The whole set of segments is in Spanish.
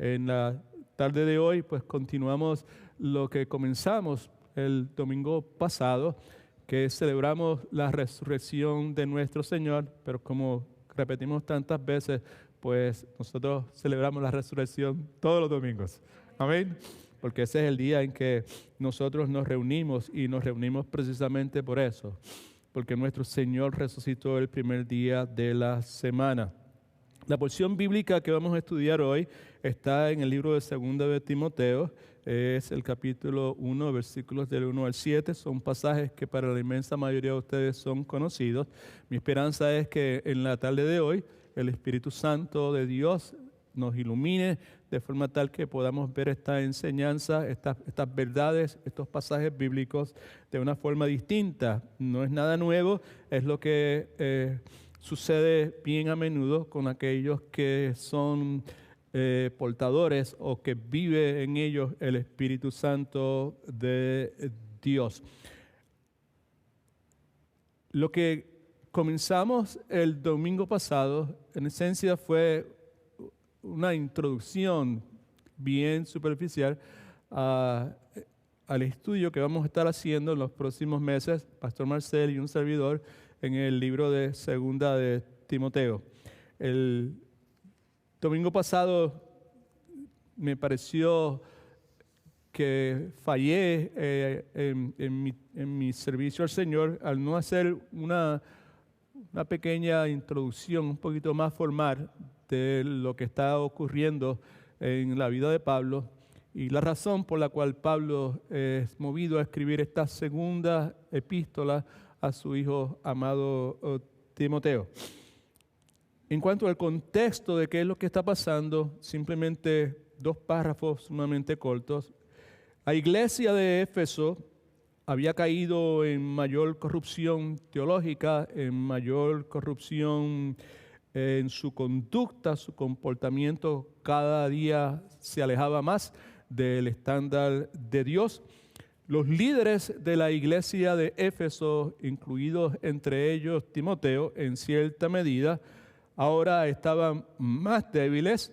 En la tarde de hoy, pues continuamos lo que comenzamos el domingo pasado, que celebramos la resurrección de nuestro Señor, pero como repetimos tantas veces, pues nosotros celebramos la resurrección todos los domingos. Amén. Porque ese es el día en que nosotros nos reunimos y nos reunimos precisamente por eso, porque nuestro Señor resucitó el primer día de la semana. La porción bíblica que vamos a estudiar hoy está en el libro de 2 de Timoteo, es el capítulo 1, versículos del 1 al 7. Son pasajes que para la inmensa mayoría de ustedes son conocidos. Mi esperanza es que en la tarde de hoy el Espíritu Santo de Dios nos ilumine de forma tal que podamos ver esta enseñanza, estas verdades, estos pasajes bíblicos de una forma distinta. No es nada nuevo, es lo que sucede bien a menudo con aquellos que son portadores o que vive en ellos el Espíritu Santo de Dios. Lo que comenzamos el domingo pasado, en esencia, fue una introducción bien superficial al estudio que vamos a estar haciendo en los próximos meses, Pastor Marcel y un servidor, en el libro de 2 de Timoteo. El domingo pasado me pareció que fallé en mi servicio al Señor al no hacer una pequeña introducción un poquito más formal de lo que está ocurriendo en la vida de Pablo y la razón por la cual Pablo es movido a escribir esta segunda epístola a su hijo amado Timoteo. En cuanto al contexto de qué es lo que está pasando, simplemente 2 párrafos sumamente cortos. La iglesia de Éfeso había caído en mayor corrupción teológica, en mayor corrupción en su conducta, su comportamiento cada día se alejaba más del estándar de Dios. Los líderes de la iglesia de Éfeso, incluidos entre ellos Timoteo, en cierta medida, ahora estaban más débiles.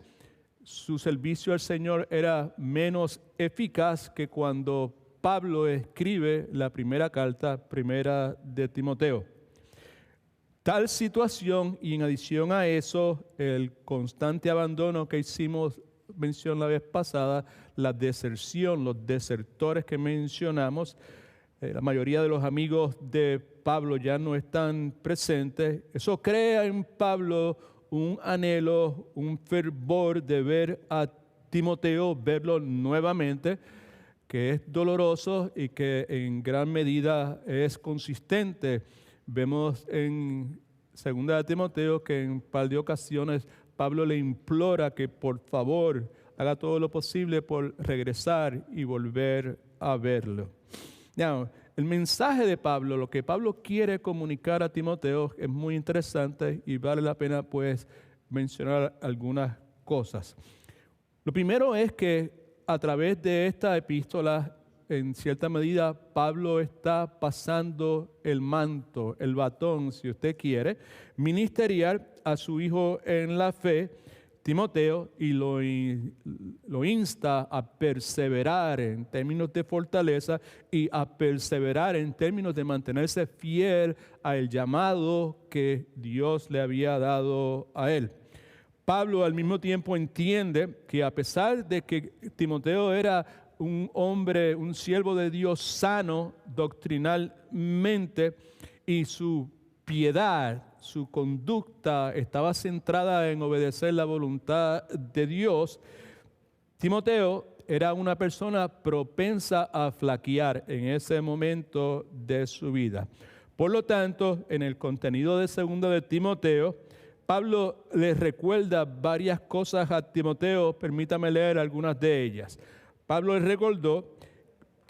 Su servicio al Señor era menos eficaz que cuando Pablo escribe la primera carta, primera de Timoteo. Tal situación y en adición a eso, el constante abandono que hicimos mención la vez pasada, la deserción, los desertores que mencionamos, la mayoría de los amigos de Pablo ya no están presentes. Eso crea en Pablo un anhelo, un fervor de ver a Timoteo, verlo nuevamente, que es doloroso y que en gran medida es consistente. Vemos en 2 de Timoteo que en un par de ocasiones Pablo le implora que por favor haga todo lo posible por regresar y volver a verlo. Now, el mensaje de Pablo, lo que Pablo quiere comunicar a Timoteo es muy interesante y vale la pena pues mencionar algunas cosas. Lo primero es que a través de esta epístola, en cierta medida, Pablo está pasando el manto, el batón, si usted quiere, ministerial a su hijo en la fe, Timoteo, y lo insta a perseverar en términos de fortaleza y a perseverar en términos de mantenerse fiel al llamado que Dios le había dado a él. Pablo al mismo tiempo entiende que a pesar de que Timoteo era un hombre, un siervo de Dios sano doctrinalmente y su piedad, su conducta estaba centrada en obedecer la voluntad de Dios, Timoteo era una persona propensa a flaquear en ese momento de su vida. Por lo tanto, en el contenido de 2 de Timoteo, Pablo le recuerda varias cosas a Timoteo, permítame leer algunas de ellas. Pablo le recordó,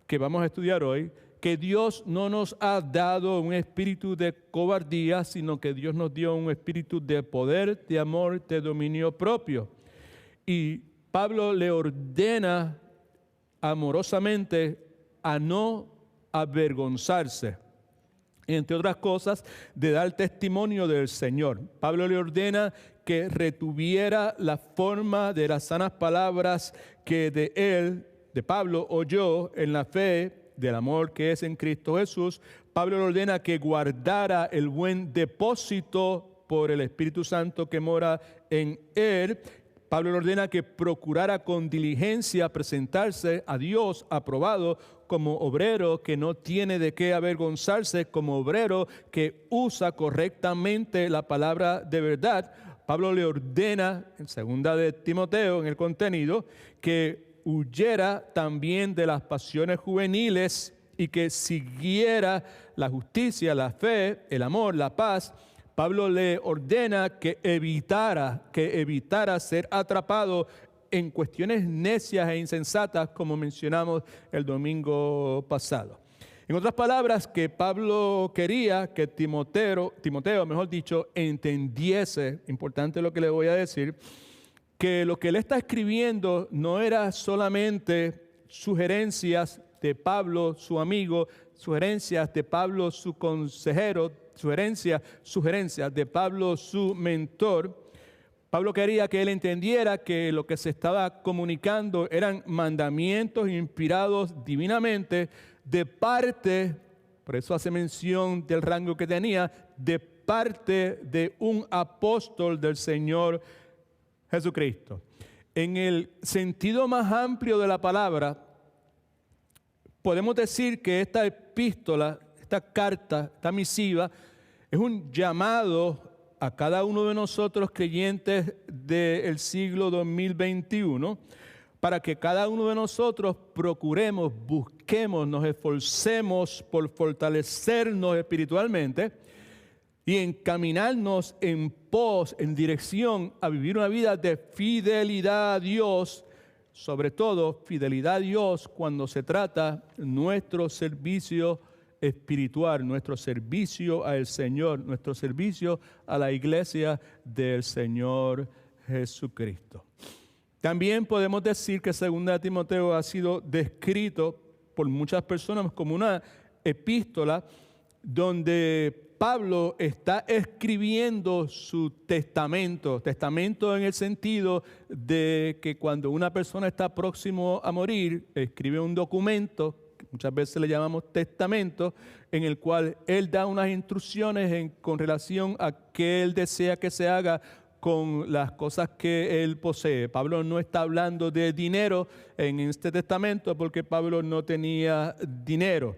que vamos a estudiar hoy, que Dios no nos ha dado un espíritu de cobardía, sino que Dios nos dio un espíritu de poder, de amor, de dominio propio. Y Pablo le ordena amorosamente a no avergonzarse. entre otras cosas, de dar testimonio del Señor. Pablo le ordena que retuviera la forma de las sanas palabras que de él, de Pablo, oyó en la fe del amor que es en Cristo Jesús. Pablo le ordena que guardara el buen depósito por el Espíritu Santo que mora en él. Pablo le ordena que procurara con diligencia presentarse a Dios aprobado como obrero que no tiene de qué avergonzarse, como obrero que usa correctamente la palabra de verdad. Pablo le ordena, en 2 de Timoteo, en el contenido, que huyera también de las pasiones juveniles y que siguiera la justicia, la fe, el amor, la paz. Pablo le ordena que evitara ser atrapado en cuestiones necias e insensatas, como mencionamos el domingo pasado. En otras palabras, que Pablo quería que Timoteo, mejor dicho, entendiese, importante lo que le voy a decir, que lo que él está escribiendo no era solamente sugerencias de Pablo, su amigo, sugerencias de Pablo, su consejero, sugerencias de Pablo, su mentor. Pablo quería que él entendiera que lo que se estaba comunicando eran mandamientos inspirados divinamente de parte, por eso hace mención del rango que tenía, de parte de un apóstol del Señor Jesucristo. En el sentido más amplio de la palabra, podemos decir que esta epístola, esta carta, esta misiva, es un llamado a cada uno de nosotros creyentes del siglo 2021 para que cada uno de nosotros procuremos, busquemos, nos esforcemos por fortalecernos espiritualmente y encaminarnos en pos, en dirección a vivir una vida de fidelidad a Dios, sobre todo fidelidad a Dios cuando se trata nuestro servicio espiritual, nuestro servicio al Señor, nuestro servicio a la iglesia del Señor Jesucristo. También podemos decir que 2 Timoteo ha sido descrito por muchas personas como una epístola donde Pablo está escribiendo su testamento en el sentido de que cuando una persona está próximo a morir, escribe un documento, muchas veces le llamamos testamento, en el cual él da unas instrucciones con relación a qué él desea que se haga con las cosas que él posee. Pablo no está hablando de dinero en este testamento porque Pablo no tenía dinero.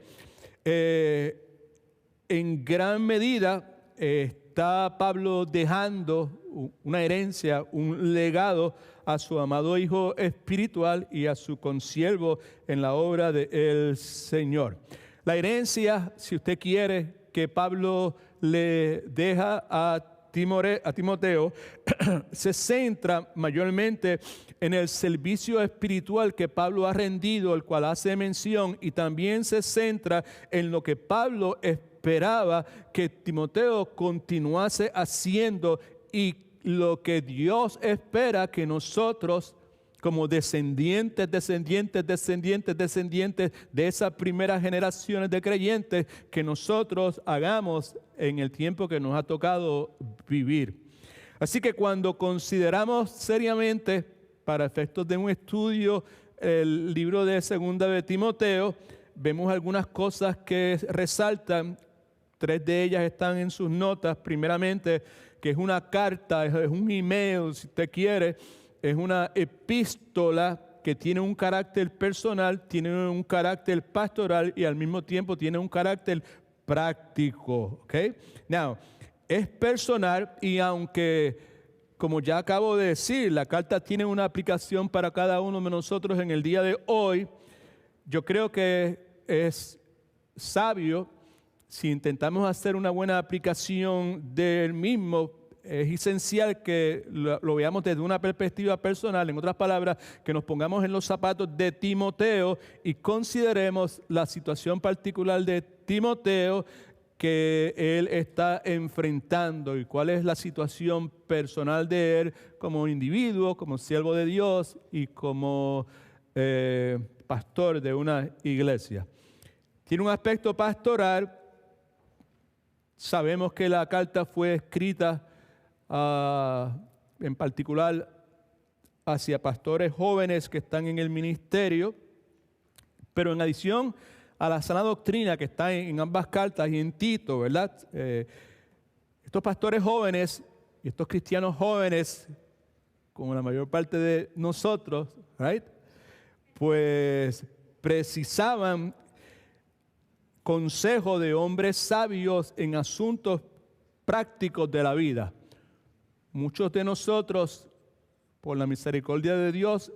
En gran medida está Pablo dejando una herencia, un legado a su amado Hijo espiritual y a su consiervo en la obra del Señor. La herencia, si usted quiere, que Pablo le deja a Timoteo, se centra mayormente en el servicio espiritual que Pablo ha rendido, el cual hace mención, y también se centra en lo que Pablo esperaba que Timoteo continuase haciendo y lo que Dios espera que nosotros, como descendientes de esas primeras generaciones de creyentes, que nosotros hagamos en el tiempo que nos ha tocado vivir. Así que cuando consideramos seriamente, para efectos de un estudio, el libro de 2 de Timoteo, vemos algunas cosas que resaltan. 3 de ellas están en sus notas. Primeramente, que es una carta, es un email, si usted quiere, es una epístola que tiene un carácter personal, tiene un carácter pastoral y al mismo tiempo tiene un carácter práctico. ¿Okay? Now, es personal y aunque, como ya acabo de decir, la carta tiene una aplicación para cada uno de nosotros en el día de hoy, yo creo que es sabio, si intentamos hacer una buena aplicación del mismo, es esencial que lo veamos desde una perspectiva personal. En otras palabras, que nos pongamos en los zapatos de Timoteo y consideremos la situación particular de Timoteo que él está enfrentando y cuál es la situación personal de él como individuo, como siervo de Dios y como pastor de una iglesia. Tiene un aspecto pastoral Sabemos que la carta fue escrita en particular hacia pastores jóvenes que están en el ministerio, pero en adición a la sana doctrina que está en ambas cartas y en Tito, ¿verdad? Estos pastores jóvenes y estos cristianos jóvenes, como la mayor parte de nosotros, right, pues precisaban consejo de hombres sabios en asuntos prácticos de la vida. Muchos de nosotros, por la misericordia de Dios,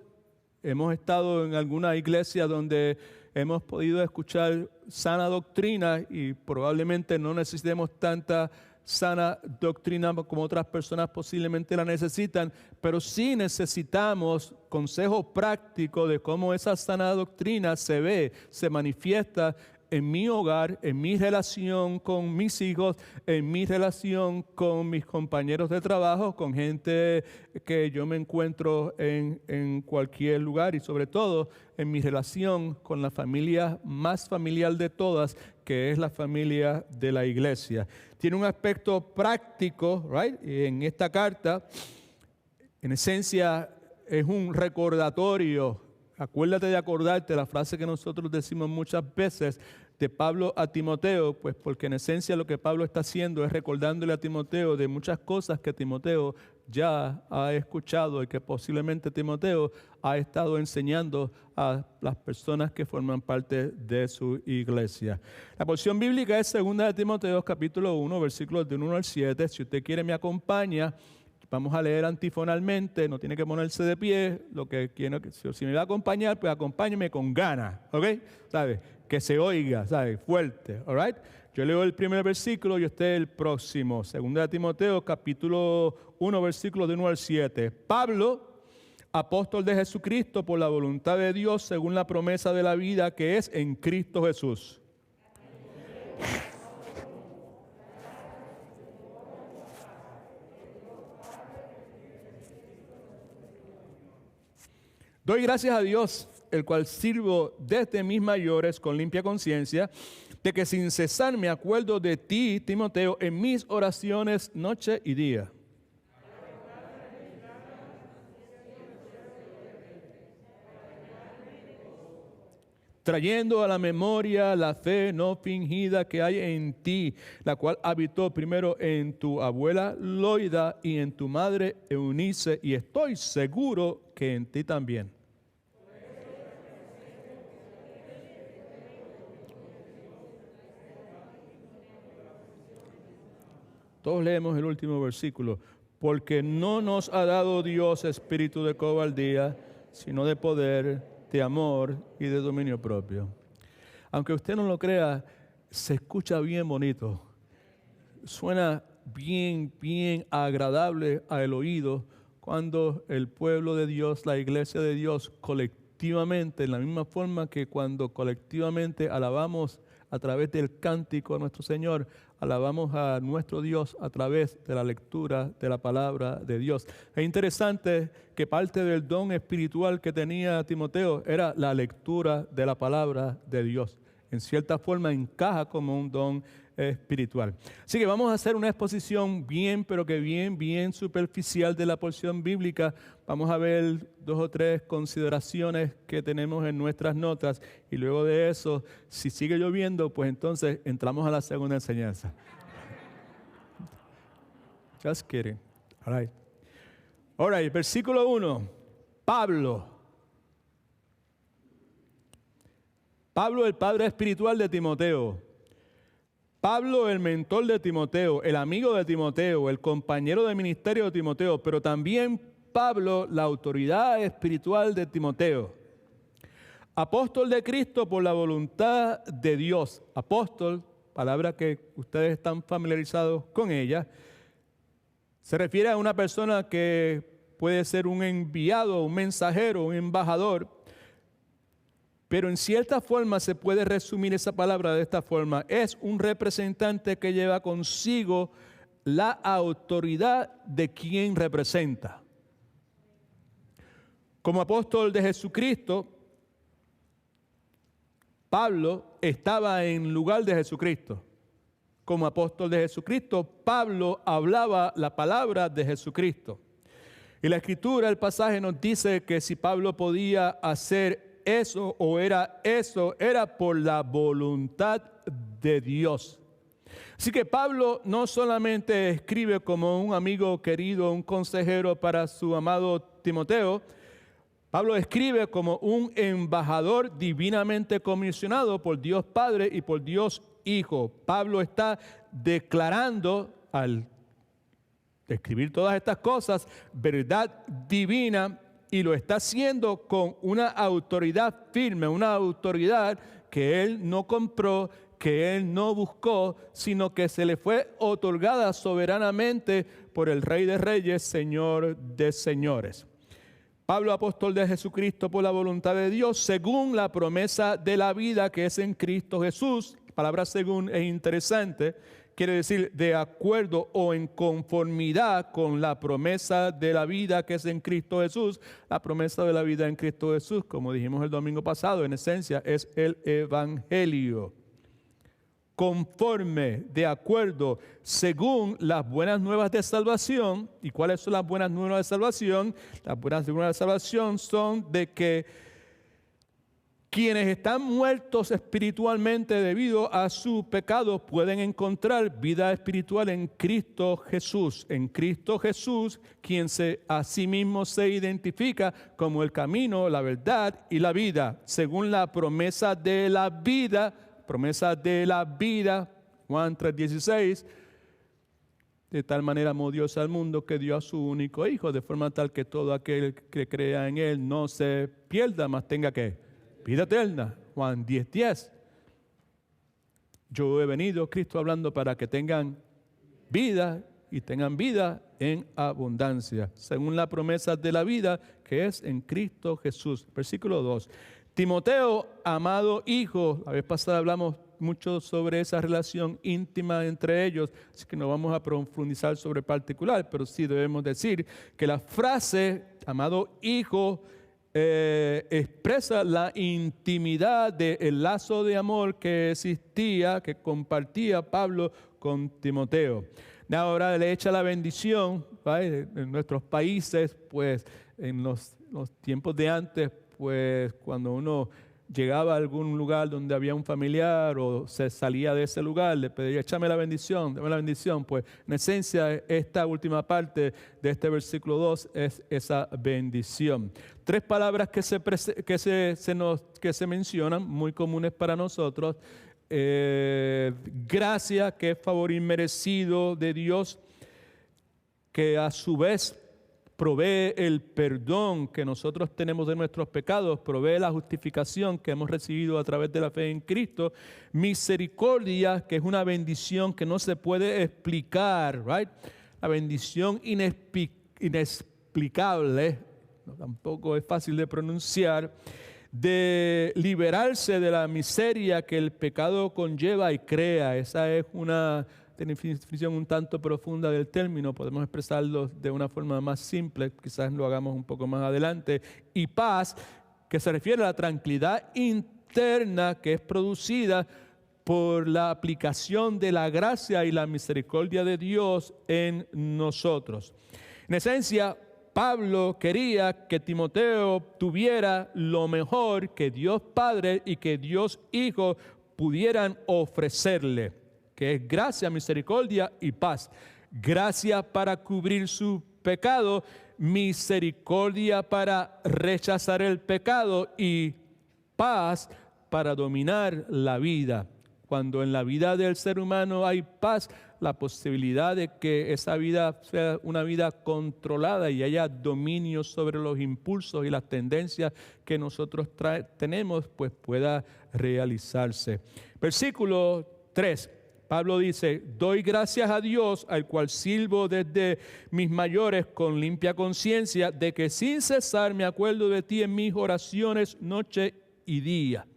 hemos estado en alguna iglesia donde hemos podido escuchar sana doctrina y probablemente no necesitemos tanta sana doctrina como otras personas posiblemente la necesitan, pero sí necesitamos consejo práctico de cómo esa sana doctrina se ve, se manifiesta en mi hogar, en mi relación con mis hijos, en mi relación con mis compañeros de trabajo, con gente que yo me encuentro en cualquier lugar y sobre todo en mi relación con la familia más familiar de todas, que es la familia de la iglesia. Tiene un aspecto práctico, right? En esta carta, en esencia, es un recordatorio. Acuérdate de acordarte, la frase que nosotros decimos muchas veces de Pablo a Timoteo, pues porque en esencia lo que Pablo está haciendo es recordándole a Timoteo de muchas cosas que Timoteo ya ha escuchado y que posiblemente Timoteo ha estado enseñando a las personas que forman parte de su iglesia. La porción bíblica es 2 de Timoteo, capítulo 1, versículos de 1 al 7. Si usted quiere me acompaña. Vamos a leer antifonalmente, no tiene que ponerse de pie, lo que quiero, si me va a acompañar, pues acompáñeme con ganas, ¿ok? ¿Sabe? Que se oiga, ¿sabe? Fuerte, ¿all right? Yo leo el primer versículo y usted el próximo. 2 de Timoteo, capítulo 1, versículos de 1 al 7. Pablo, apóstol de Jesucristo por la voluntad de Dios, según la promesa de la vida que es en Cristo Jesús. Doy gracias a Dios, el cual sirvo desde mis mayores con limpia conciencia, de que sin cesar me acuerdo de ti, Timoteo, en mis oraciones noche y día. Trayendo a la memoria la fe no fingida que hay en ti, la cual habitó primero en tu abuela Loida y en tu madre Eunice, y estoy seguro que en ti también. Todos leemos el último versículo. Porque no nos ha dado Dios espíritu de cobardía, sino de poder, de amor y de dominio propio. Aunque usted no lo crea, se escucha bien bonito. Suena bien agradable al oído cuando el pueblo de Dios, la iglesia de Dios, colectivamente, en la misma forma que cuando colectivamente alabamos a través del cántico a nuestro Señor, alabamos a nuestro Dios a través de la lectura de la palabra de Dios. Es interesante que parte del don espiritual que tenía Timoteo era la lectura de la palabra de Dios. En cierta forma encaja como un don espiritual. Así que vamos a hacer una exposición bien superficial de la porción bíblica. Vamos a ver 2 o 3 consideraciones que tenemos en nuestras notas y luego de eso, si sigue lloviendo, pues entonces entramos a la segunda enseñanza. Just kidding. All right, versículo 1. Pablo, el padre espiritual de Timoteo. Pablo, el mentor de Timoteo, el amigo de Timoteo, el compañero de ministerio de Timoteo, pero también Pablo, la autoridad espiritual de Timoteo. Apóstol de Cristo por la voluntad de Dios. Apóstol, palabra que ustedes están familiarizados con ella, se refiere a una persona que puede ser un enviado, un mensajero, un embajador. Pero en cierta forma se puede resumir esa palabra de esta forma. Es un representante que lleva consigo la autoridad de quien representa. Como apóstol de Jesucristo, Pablo estaba en lugar de Jesucristo. como apóstol de Jesucristo, Pablo hablaba la palabra de Jesucristo. Y la Escritura, el pasaje nos dice que si Pablo podía hacer eso o era eso, era por la voluntad de Dios. Así que Pablo no solamente escribe como un amigo querido, un consejero para su amado Timoteo. Pablo escribe como un embajador divinamente comisionado por Dios Padre y por Dios Hijo. Pablo está declarando al escribir todas estas cosas, verdad divina, y lo está haciendo con una autoridad firme, una autoridad que él no compró, que él no buscó, sino que se le fue otorgada soberanamente por el Rey de Reyes, Señor de Señores. Pablo, apóstol de Jesucristo por la voluntad de Dios, según la promesa de la vida que es en Cristo Jesús. La palabra según es interesante, quiere decir de acuerdo o en conformidad con la promesa de la vida que es en Cristo Jesús. La promesa de la vida en Cristo Jesús, como dijimos el domingo pasado, en esencia es el Evangelio. Conforme, de acuerdo, según las buenas nuevas de salvación. ¿Y cuáles son las buenas nuevas de salvación? Las buenas nuevas de salvación son de que quienes están muertos espiritualmente debido a su pecado pueden encontrar vida espiritual en Cristo Jesús. En Cristo Jesús, quien a sí mismo se identifica como el camino, la verdad y la vida, según la promesa de la vida. Promesa de la vida, Juan 3:16, de tal manera amó Dios al mundo que dio a su único Hijo, de forma tal que todo aquel que crea en Él no se pierda, mas tenga ¿qué? Vida eterna, Juan 10:10. Yo he venido, Cristo hablando, para que tengan vida y tengan vida en abundancia, según la promesa de la vida que es en Cristo Jesús. Versículo 2. Timoteo, amado hijo, la vez pasada hablamos mucho sobre esa relación íntima entre ellos, así que no vamos a profundizar sobre particular, pero sí debemos decir que la frase, amado hijo, expresa la intimidad del lazo de amor que existía, que compartía Pablo con Timoteo. Ahora le echa la bendición, ¿vale? En nuestros países, pues en los tiempos de antes, pues cuando uno llegaba a algún lugar donde había un familiar o se salía de ese lugar, le pedía, échame la bendición, dame la bendición. Pues en esencia, esta última parte de este versículo 2 es esa bendición. Tres palabras que se mencionan, muy comunes para nosotros. Gracia, que es favor inmerecido de Dios, que a su vez provee el perdón que nosotros tenemos de nuestros pecados, provee la justificación que hemos recibido a través de la fe en Cristo. Misericordia, que es una bendición que no se puede explicar, right? La bendición inexplicable, tampoco es fácil de pronunciar, de liberarse de la miseria que el pecado conlleva y crea. Esa es una definición un tanto profunda del término, podemos expresarlo de una forma más simple, quizás lo hagamos un poco más adelante. Y paz, que se refiere a la tranquilidad interna que es producida por la aplicación de la gracia y la misericordia de Dios en nosotros. En esencia, Pablo quería que Timoteo tuviera lo mejor que Dios Padre y que Dios Hijo pudieran ofrecerle, que es gracia, misericordia y paz. Gracia para cubrir su pecado, misericordia para rechazar el pecado y paz para dominar la vida. Cuando en la vida del ser humano hay paz, la posibilidad de que esa vida sea una vida controlada y haya dominio sobre los impulsos y las tendencias que nosotros tenemos, pues pueda realizarse. Versículo 3. Pablo dice, doy gracias a Dios, al cual sirvo desde mis mayores con limpia conciencia, de que sin cesar me acuerdo de ti en mis oraciones noche y día.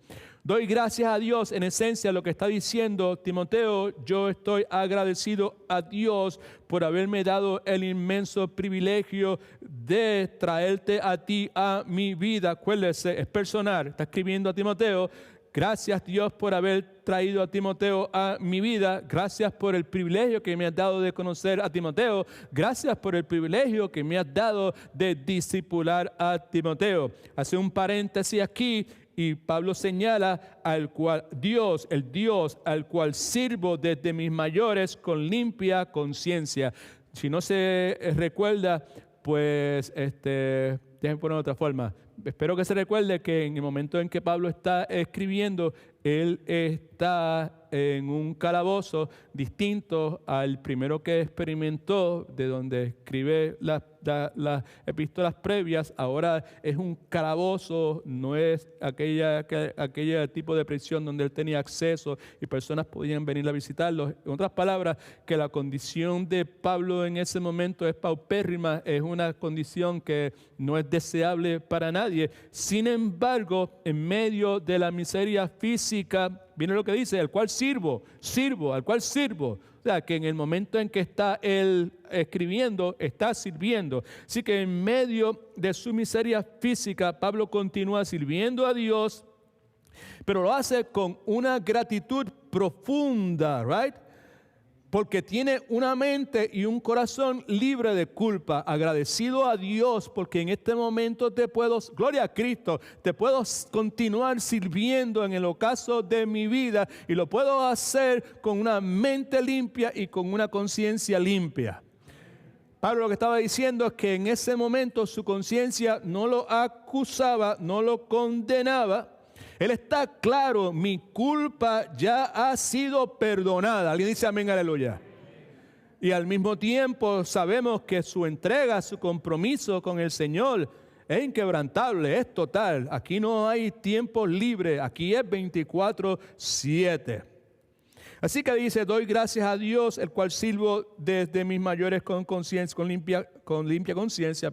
Doy gracias a Dios, en esencia lo que está diciendo Timoteo, yo estoy agradecido a Dios por haberme dado el inmenso privilegio de traerte a ti a mi vida. Acuérdese, es personal, está escribiendo a Timoteo, Gracias, Dios, por haber traído a Timoteo a mi vida. Gracias por el privilegio que me has dado de conocer a Timoteo. Gracias por el privilegio que me has dado de discipular a Timoteo. Hace un paréntesis aquí y Pablo señala al cual el Dios al cual sirvo desde mis mayores con limpia conciencia. Si no se recuerda, pues déjenme poner de otra forma. Espero que se recuerde que en el momento en que Pablo está escribiendo, él está en un calabozo distinto al primero que experimentó, de donde escribe las epístolas previas. Ahora es un calabozo, no es aquella tipo de prisión donde él tenía acceso y personas podían venir a visitarlo. En otras palabras, que la condición de Pablo en ese momento es paupérrima, es una condición que no es deseable para nadie. Sin embargo, en medio de la miseria física, viene lo que dice, al cual sirvo, al cual sirvo. O sea, que en el momento en que está él escribiendo, está sirviendo. Así que en medio de su miseria física, Pablo continúa sirviendo a Dios, pero lo hace con una gratitud profunda, right? Porque tiene una mente y un corazón libre de culpa, agradecido a Dios, porque en este momento gloria a Cristo, te puedo continuar sirviendo en el ocaso de mi vida y lo puedo hacer con una mente limpia y con una conciencia limpia. Pablo lo que estaba diciendo es que en ese momento su conciencia no lo acusaba, no lo condenaba. Él está claro, mi culpa ya ha sido perdonada. Alguien dice amén, aleluya. Y al mismo tiempo sabemos que su entrega, su compromiso con el Señor es inquebrantable, es total. Aquí no hay tiempo libre, aquí es 24/7. Así que dice, doy gracias a Dios, el cual sirvo desde mis mayores con limpia conciencia,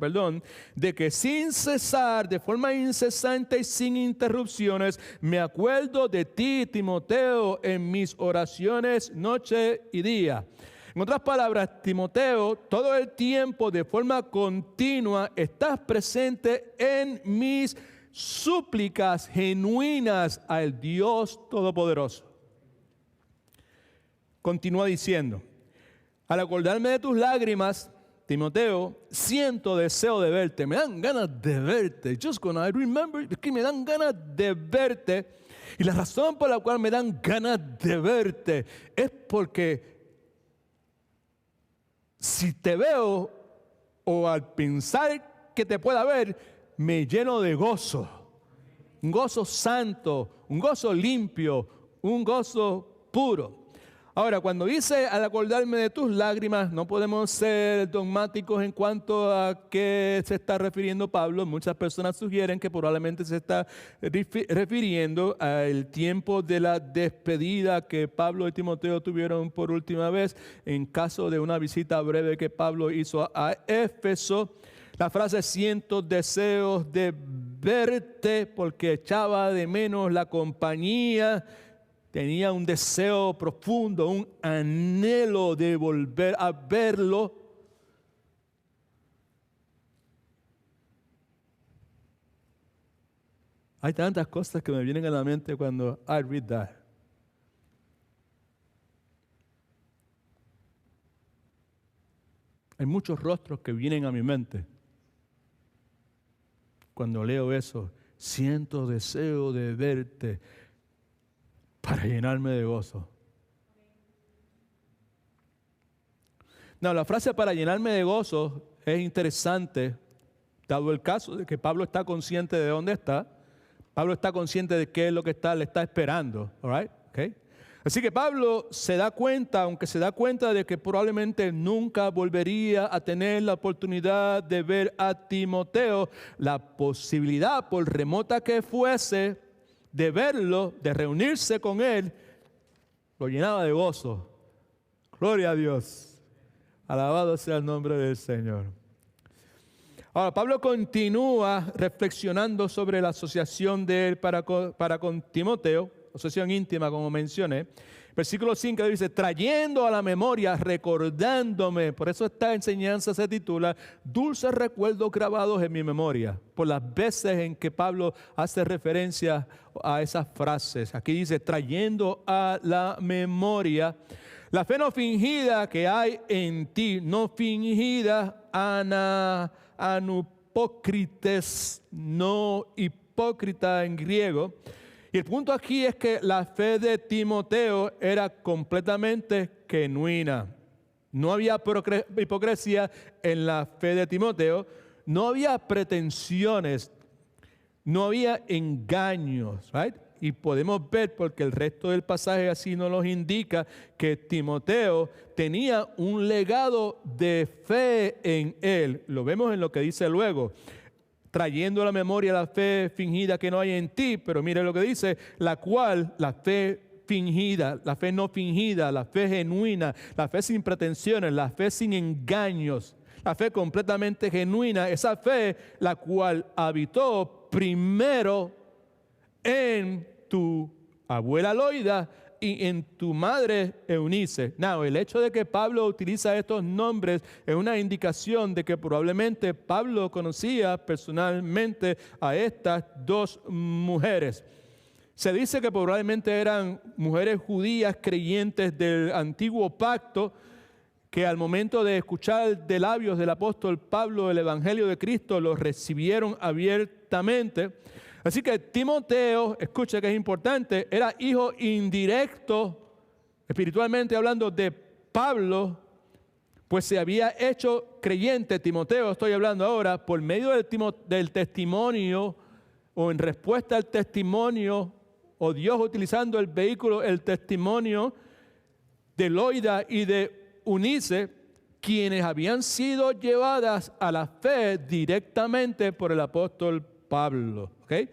de que sin cesar, de forma incesante y sin interrupciones, me acuerdo de ti, Timoteo, en mis oraciones noche y día. En otras palabras, Timoteo, todo el tiempo, de forma continua, estás presente en mis súplicas genuinas al Dios Todopoderoso. Continúa diciendo, al acordarme de tus lágrimas, Timoteo, siento deseo de verte. Me dan ganas de verte. Just when I remember, es que me dan ganas de verte. Y la razón por la cual me dan ganas de verte es porque si te veo o al pensar que te pueda ver, me lleno de gozo. Un gozo santo, un gozo limpio, un gozo puro. Ahora, cuando dice al acordarme de tus lágrimas, no podemos ser dogmáticos en cuanto a qué se está refiriendo Pablo. Muchas personas sugieren que probablemente se está refiriendo al tiempo de la despedida que Pablo y Timoteo tuvieron por última vez en caso de una visita breve que Pablo hizo a Éfeso. La frase siento deseos de verte porque echaba de menos la compañía. Tenía un deseo profundo, un anhelo de volver a verlo. Hay tantas cosas que me vienen a la mente cuando I read that. Hay muchos rostros que vienen a mi mente. Cuando leo eso, siento deseo de verte para llenarme de gozo. No, la frase para llenarme de gozo es interesante, dado el caso de que Pablo está consciente de dónde está. Pablo está consciente de qué es lo que le está esperando. All right? Okay. Así que Pablo se da cuenta, aunque se da cuenta de que probablemente nunca volvería a tener la oportunidad de ver a Timoteo, la posibilidad, por remota que fuese, de verlo, de reunirse con él, lo llenaba de gozo. Gloria a Dios. Alabado sea el nombre del Señor. Ahora, Pablo continúa reflexionando sobre la asociación de él para con Timoteo, asociación íntima, como mencioné. Versículo 5 dice, trayendo a la memoria, recordándome. Por eso esta enseñanza se titula Dulces recuerdos grabados en mi memoria. Por las veces en que Pablo hace referencia a esas frases. Aquí dice, trayendo a la memoria. La fe no fingida que hay en ti, no fingida, anupócrites, no hipócrita en griego. Y el punto aquí es que la fe de Timoteo era completamente genuina. No había hipocresía en la fe de Timoteo, no había pretensiones, no había engaños, right? Y podemos ver, porque el resto del pasaje así nos los indica, que Timoteo tenía un legado de fe en él. Lo vemos en lo que dice luego. Trayendo a la memoria la fe fingida que no hay en ti, pero mire lo que dice, la cual, la fe fingida, la fe no fingida, la fe genuina, la fe sin pretensiones, la fe sin engaños, la fe completamente genuina, esa fe la cual habitó primero en tu abuela Loida y en tu madre Eunice. Now, el hecho de que Pablo utiliza estos nombres es una indicación de que probablemente Pablo conocía personalmente a estas dos mujeres. Se dice que probablemente eran mujeres judías creyentes del antiguo pacto que al momento de escuchar de labios del apóstol Pablo el evangelio de Cristo lo recibieron abiertamente. Así que Timoteo, escucha que es importante, era hijo indirecto, espiritualmente hablando, de Pablo, pues se había hecho creyente. Timoteo, estoy hablando ahora, por medio del testimonio, o en respuesta al testimonio, o Dios utilizando el vehículo, el testimonio de Loida y de Eunice, quienes habían sido llevadas a la fe directamente por el apóstol Pablo. ¿Okay?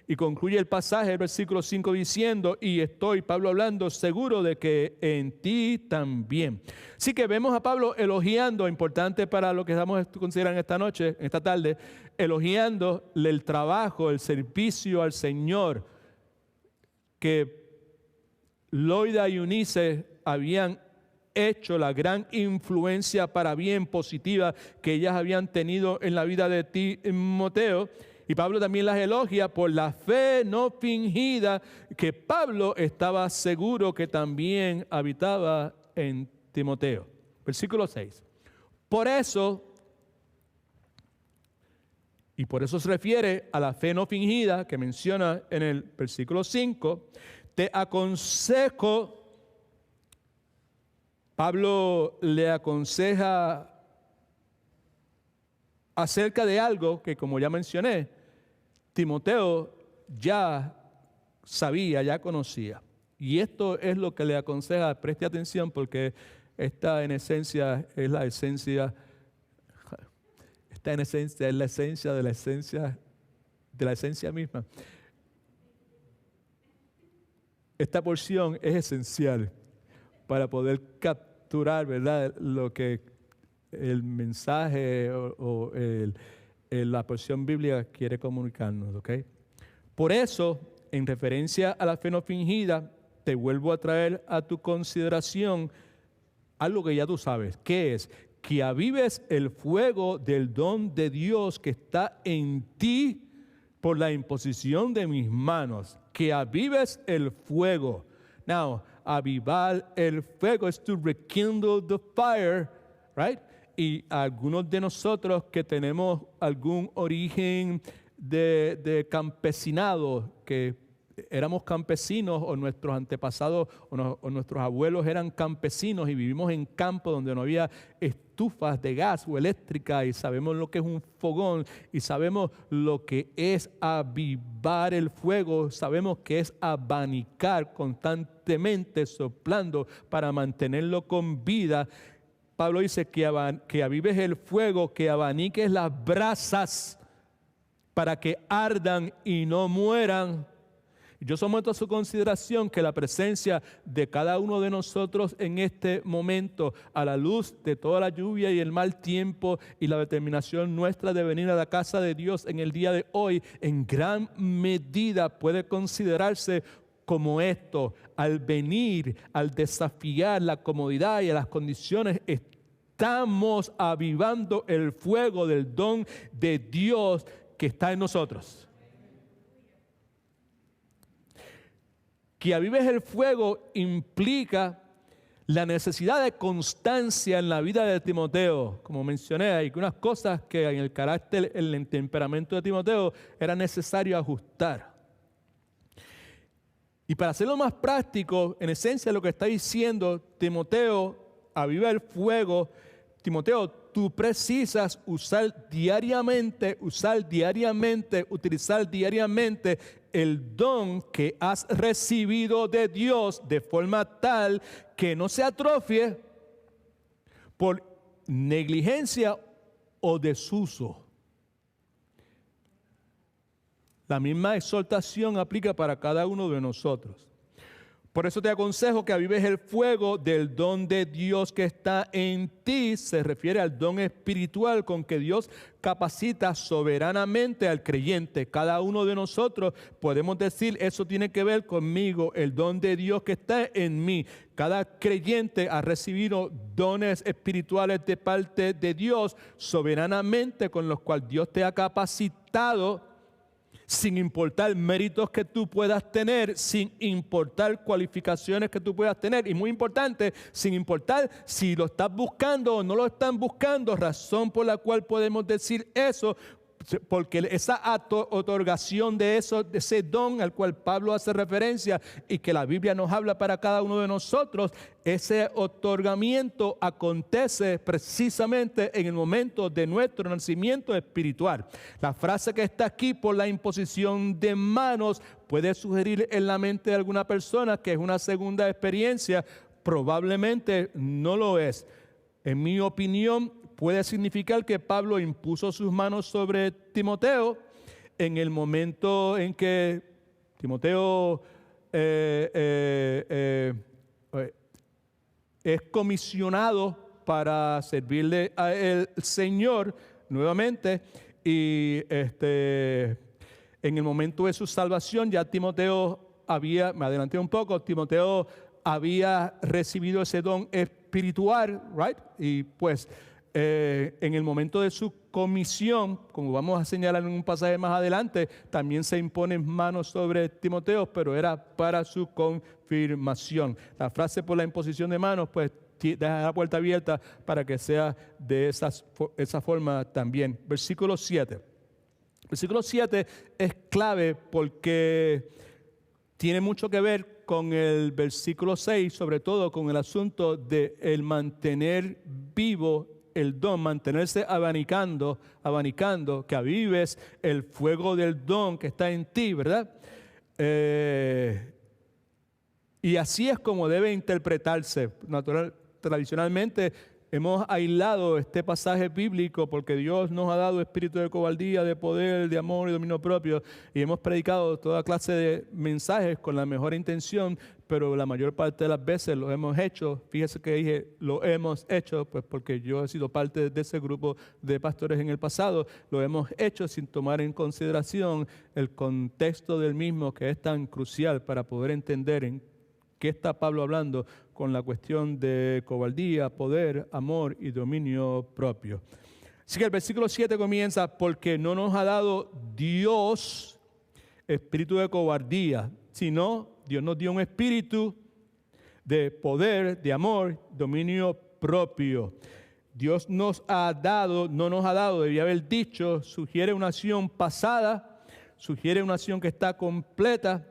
Y concluye el pasaje, el versículo 5 diciendo, y estoy, Pablo hablando, seguro de que en ti también. Así que vemos a Pablo elogiando, importante para lo que estamos considerando esta noche, esta tarde, elogiando el trabajo, el servicio al Señor que Loida y Eunice habían hecho, la gran influencia para bien positiva que ellas habían tenido en la vida de Timoteo. Y Pablo también las elogia por la fe no fingida que Pablo estaba seguro que también habitaba en Timoteo. Versículo 6. Por eso se refiere a la fe no fingida que menciona en el versículo 5, te aconsejo, Pablo le aconseja acerca de algo que, como ya mencioné, Timoteo ya sabía, ya conocía. Y esto es lo que le aconseja, preste atención porque esta en esencia es la esencia, es la esencia de la esencia misma. Esta porción es esencial para poder capturar, ¿verdad?, lo que el mensaje o la porción bíblica quiere comunicarnos, ¿ok? Por eso, en referencia a la fe no fingida, te vuelvo a traer a tu consideración algo que ya tú sabes. ¿Qué es? Que avives el fuego del don de Dios que está en ti por la imposición de mis manos. Que avives el fuego. Now, avivar el fuego es to rekindle the fire, right? Y algunos de nosotros que tenemos algún origen de campesinado, que éramos campesinos o nuestros antepasados o nuestros abuelos eran campesinos y vivimos en campo donde no había estufas de gas o eléctrica y sabemos lo que es un fogón y sabemos lo que es avivar el fuego, sabemos que es abanicar constantemente soplando para mantenerlo con vida. Pablo dice que avives el fuego, que abaniques las brasas para que ardan y no mueran. Yo someto a su consideración que la presencia de cada uno de nosotros en este momento, a la luz de toda la lluvia y el mal tiempo y la determinación nuestra de venir a la casa de Dios en el día de hoy, en gran medida puede considerarse como esto, al venir, al desafiar la comodidad y a las condiciones, estamos avivando el fuego del don de Dios que está en nosotros. Que avives el fuego implica la necesidad de constancia en la vida de Timoteo. Como mencioné, hay unas cosas que en el carácter, en el temperamento de Timoteo era necesario ajustar. Y para hacerlo más práctico, en esencia lo que está diciendo Timoteo, aviva el fuego. Timoteo, tú precisas utilizar diariamente el don que has recibido de Dios de forma tal que no se atrofie por negligencia o desuso. La misma exhortación aplica para cada uno de nosotros. Por eso te aconsejo que avives el fuego del don de Dios que está en ti. Se refiere al don espiritual con que Dios capacita soberanamente al creyente. Cada uno de nosotros podemos decir, eso tiene que ver conmigo, el don de Dios que está en mí. Cada creyente ha recibido dones espirituales de parte de Dios soberanamente, con los cuales Dios te ha capacitado, sin importar méritos que tú puedas tener, sin importar cualificaciones que tú puedas tener, y muy importante, sin importar si lo estás buscando o no lo están buscando, razón por la cual podemos decir eso, porque esa otorgación de ese don al cual Pablo hace referencia y que la Biblia nos habla para cada uno de nosotros, ese otorgamiento acontece precisamente en el momento de nuestro nacimiento espiritual. La frase que está aquí, por la imposición de manos, puede sugerir en la mente de alguna persona que es una segunda experiencia. Probablemente no lo es. En mi opinión, puede significar que Pablo impuso sus manos sobre Timoteo en el momento en que Timoteo es comisionado para servirle al Señor nuevamente, y en el momento de su salvación ya Timoteo me adelanté un poco, Timoteo había recibido ese don espiritual, right? Y pues en el momento de su comisión, como vamos a señalar en un pasaje más adelante, también se imponen manos sobre Timoteo, pero era para su confirmación. La frase por la imposición de manos, pues deja la puerta abierta para que sea de esa forma también. Versículo 7. Versículo 7 es clave porque tiene mucho que ver con el versículo 6, sobre todo con el asunto de el mantener vivo el don, mantenerse abanicando, que avives el fuego del don que está en ti, ¿verdad? Y así es como debe interpretarse. Tradicionalmente hemos aislado este pasaje bíblico porque Dios nos ha dado espíritu de cobardía, de poder, de amor y dominio propio, y hemos predicado toda clase de mensajes con la mejor intención, pero la mayor parte de las veces lo hemos hecho. Fíjese que dije lo hemos hecho, pues porque yo he sido parte de ese grupo de pastores en el pasado. Lo hemos hecho sin tomar en consideración el contexto del mismo, que es tan crucial para poder entender en qué está Pablo hablando con la cuestión de cobardía, poder, amor y dominio propio. Así que el versículo 7 comienza: porque no nos ha dado Dios espíritu de cobardía, sino Dios nos dio un espíritu de poder, de amor, dominio propio. Dios nos ha dado, no nos ha dado, debía haber dicho, sugiere una acción pasada, sugiere una acción que está completa.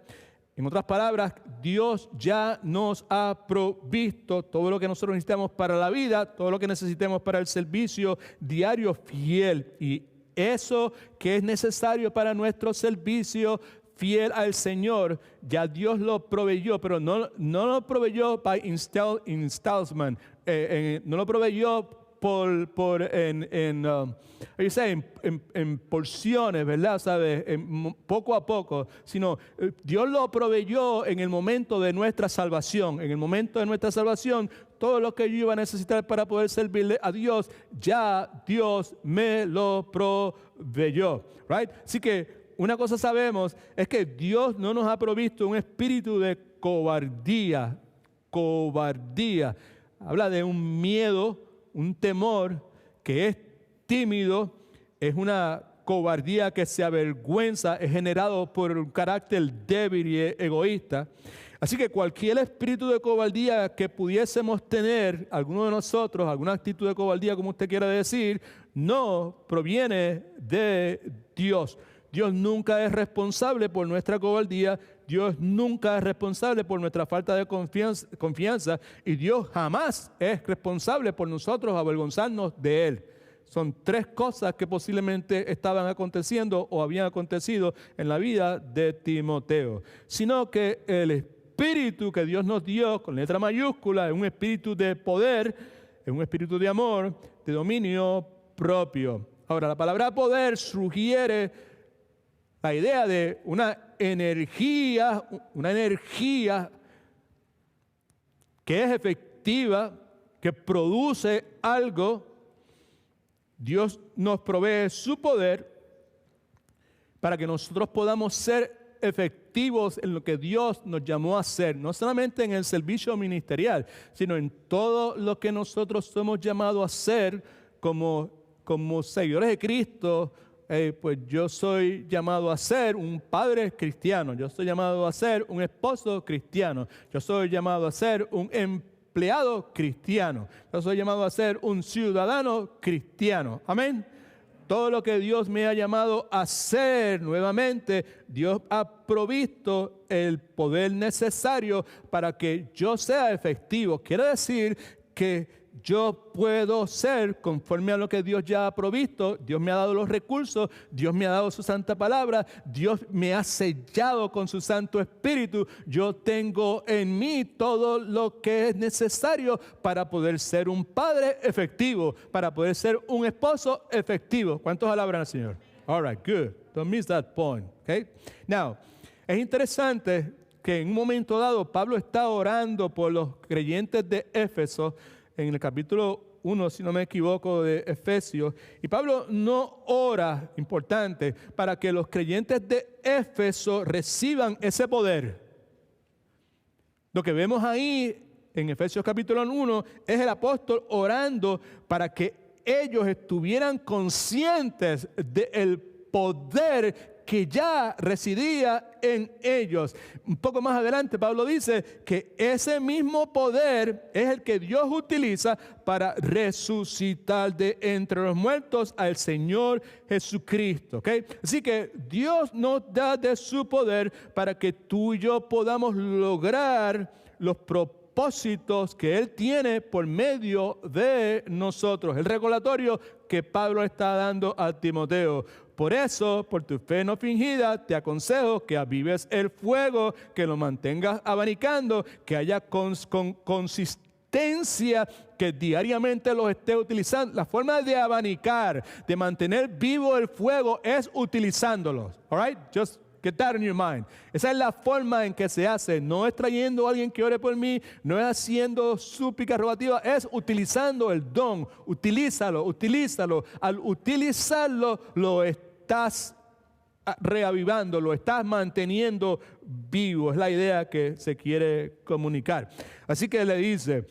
En otras palabras, Dios ya nos ha provisto todo lo que nosotros necesitamos para la vida, todo lo que necesitemos para el servicio diario fiel. Y eso que es necesario para nuestro servicio fiel al Señor, ya Dios lo proveyó, pero no lo proveyó by installment, no lo proveyó en porciones, ¿verdad? ¿Sabes? Poco a poco, sino Dios lo proveyó en el momento de nuestra salvación. En el momento de nuestra salvación, todo lo que yo iba a necesitar para poder servirle a Dios, ya Dios me lo proveyó, right? Así que una cosa sabemos es que Dios no nos ha provisto un espíritu de cobardía. Cobardía. Habla de un miedo, un temor que es tímido, es una cobardía que se avergüenza, es generado por un carácter débil y egoísta. Así que cualquier espíritu de cobardía que pudiésemos tener, alguno de nosotros, alguna actitud de cobardía, como usted quiera decir, no proviene de Dios. Dios nunca es responsable por nuestra cobardía, Dios nunca es responsable por nuestra falta de confianza y Dios jamás es responsable por nosotros avergonzarnos de Él. Son tres cosas que posiblemente estaban aconteciendo o habían acontecido en la vida de Timoteo, sino que el espíritu que Dios nos dio, con letra mayúscula, es un espíritu de poder, es un espíritu de amor, de dominio propio. Ahora, la palabra poder sugiere la idea de una energía que es efectiva, que produce algo. Dios nos provee su poder para que nosotros podamos ser efectivos en lo que Dios nos llamó a hacer, no solamente en el servicio ministerial, sino en todo lo que nosotros somos llamados a hacer como seguidores de Cristo. Pues yo soy llamado a ser un padre cristiano, yo soy llamado a ser un esposo cristiano, yo soy llamado a ser un empleado cristiano, yo soy llamado a ser un ciudadano cristiano. Amén. Todo lo que Dios me ha llamado a hacer nuevamente, Dios ha provisto el poder necesario para que yo sea efectivo. Quiere decir que yo puedo ser conforme a lo que Dios ya ha provisto. Dios me ha dado los recursos, Dios me ha dado su santa palabra, Dios me ha sellado con su Santo Espíritu. Yo tengo en mí todo lo que es necesario para poder ser un padre efectivo, para poder ser un esposo efectivo. ¿Cuántos alaban al Señor? All right, good. Don't miss that point. Okay? Now, es interesante que en un momento dado Pablo está orando por los creyentes de Éfeso, en el capítulo 1, si no me equivoco, de Efesios. Y Pablo no ora, importante, para que los creyentes de Éfeso reciban ese poder. Lo que vemos ahí en Efesios capítulo 1 es el apóstol orando para que ellos estuvieran conscientes del poder que ya residía en ellos. Un poco más adelante Pablo dice que ese mismo poder es el que Dios utiliza para resucitar de entre los muertos al Señor Jesucristo. ¿Okay? Así que Dios nos da de su poder para que tú y yo podamos lograr los propósitos que Él tiene por medio de nosotros. El recordatorio que Pablo está dando a Timoteo. Por eso, por tu fe no fingida, te aconsejo que avives el fuego, que lo mantengas abanicando, que haya consistencia, que diariamente los esté utilizando. La forma de abanicar, de mantener vivo el fuego es utilizándolos. All right? Just get that in your mind. Esa es la forma en que se hace. No es trayendo a alguien que ore por mí, no es haciendo súplica rogativa, es utilizando el don. Utilízalo. Al utilizarlo, lo estás reavivando, lo estás manteniendo vivo. Es la idea que se quiere comunicar. Así que le dice,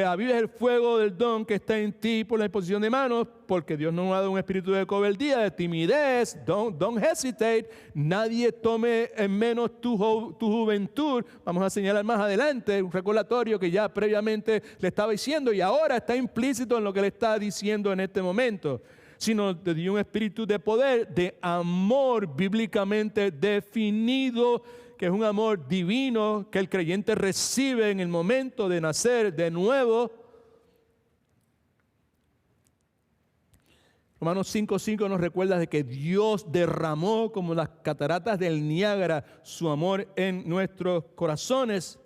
avives el fuego del don que está en ti por la imposición de manos, porque Dios no nos ha dado un espíritu de cobardía, de timidez. Don't hesitate. Nadie tome en menos tu juventud. Vamos a señalar más adelante un recordatorio que ya previamente le estaba diciendo y ahora está implícito en lo que le está diciendo en este momento. Sino te dio un espíritu de poder, de amor bíblicamente definido, que es un amor divino que el creyente recibe en el momento de nacer de nuevo. Romanos 5:5 nos recuerda de que Dios derramó como las cataratas del Niágara su amor en nuestros corazones.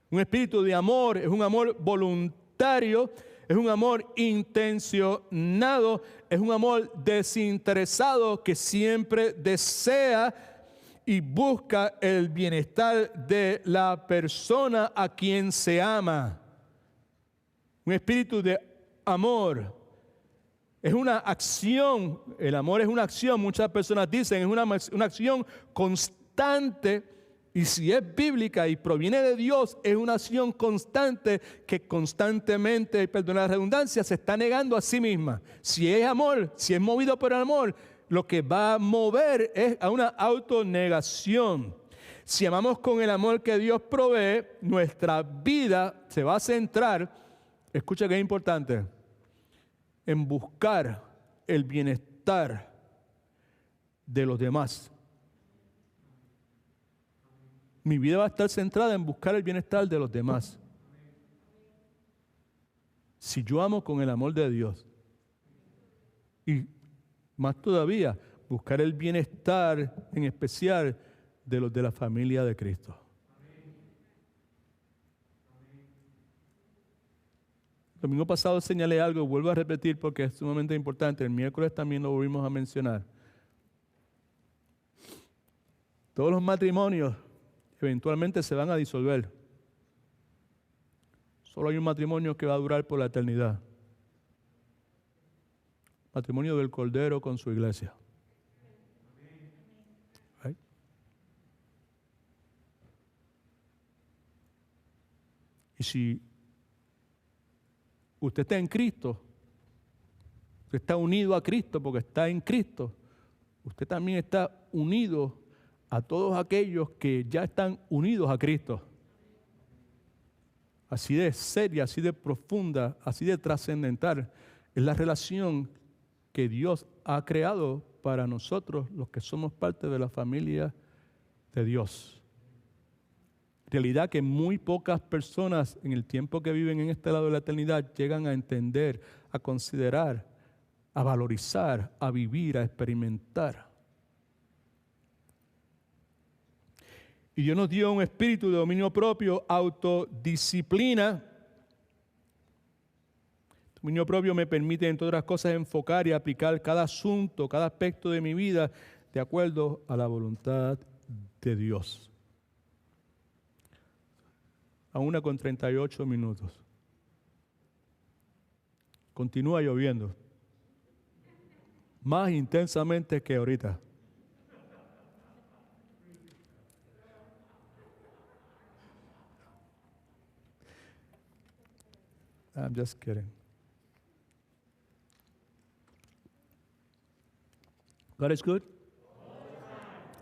Un espíritu de amor, es un amor voluntario, es un amor intencionado, es un amor desinteresado que siempre desea y busca el bienestar de la persona a quien se ama. Un espíritu de amor Es una acción, el amor es una acción, muchas personas dicen, es una acción constante, y si es bíblica y proviene de Dios, es una acción constante que constantemente, y perdona la redundancia, se está negando a sí misma. Si es amor, si es movido por el amor, lo que va a mover es a una autonegación. Si amamos con el amor que Dios provee, nuestra vida se va a centrar, escucha que es importante, en buscar el bienestar de los demás. Mi vida va a estar centrada en buscar el bienestar de los demás. Si yo amo con el amor de Dios, y más todavía, buscar el bienestar en especial de los de la familia de Cristo. El domingo pasado señalé algo, vuelvo a repetir porque es sumamente importante. El miércoles también lo volvimos a mencionar. Todos los matrimonios eventualmente se van a disolver. Solo hay un matrimonio que va a durar por la eternidad. Matrimonio del Cordero con su iglesia. ¿Right? Y si usted está en Cristo, usted está unido a Cristo porque está en Cristo, usted también está unido a todos aquellos que ya están unidos a Cristo. Así de seria, así de profunda, así de trascendental es la relación que Dios ha creado para nosotros, los que somos parte de la familia de Dios. Realidad que muy pocas personas en el tiempo que viven en este lado de la eternidad llegan a entender, a considerar, a valorizar, a vivir, a experimentar. Y Dios nos dio un espíritu de dominio propio, autodisciplina. Dominio propio me permite, entre otras cosas, enfocar y aplicar cada asunto, cada aspecto de mi vida de acuerdo a la voluntad de Dios. A 1:38. Continúa lloviendo. Más intensamente que ahorita. I'm just kidding. God is good?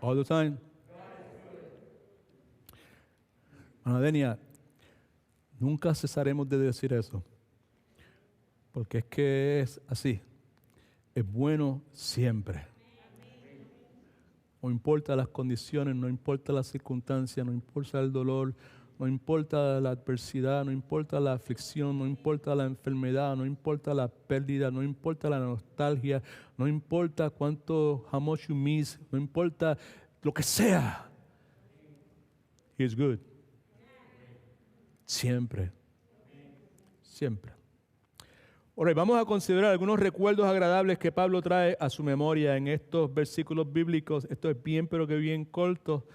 All the time. Ana Denia, nunca cesaremos de decir eso. Porque es que es así. Es bueno siempre. No importa las condiciones, no importa las circunstancias, no importa el dolor, no importa la adversidad, no importa la aflicción, no importa la enfermedad, no importa la pérdida, no importa la nostalgia, no importa cuánto, how much you miss, no importa lo que sea. He is good. Siempre. Siempre. Ahora, vamos a considerar algunos recuerdos agradables que Pablo trae a su memoria en estos versículos bíblicos. Esto es bien, pero que bien corto.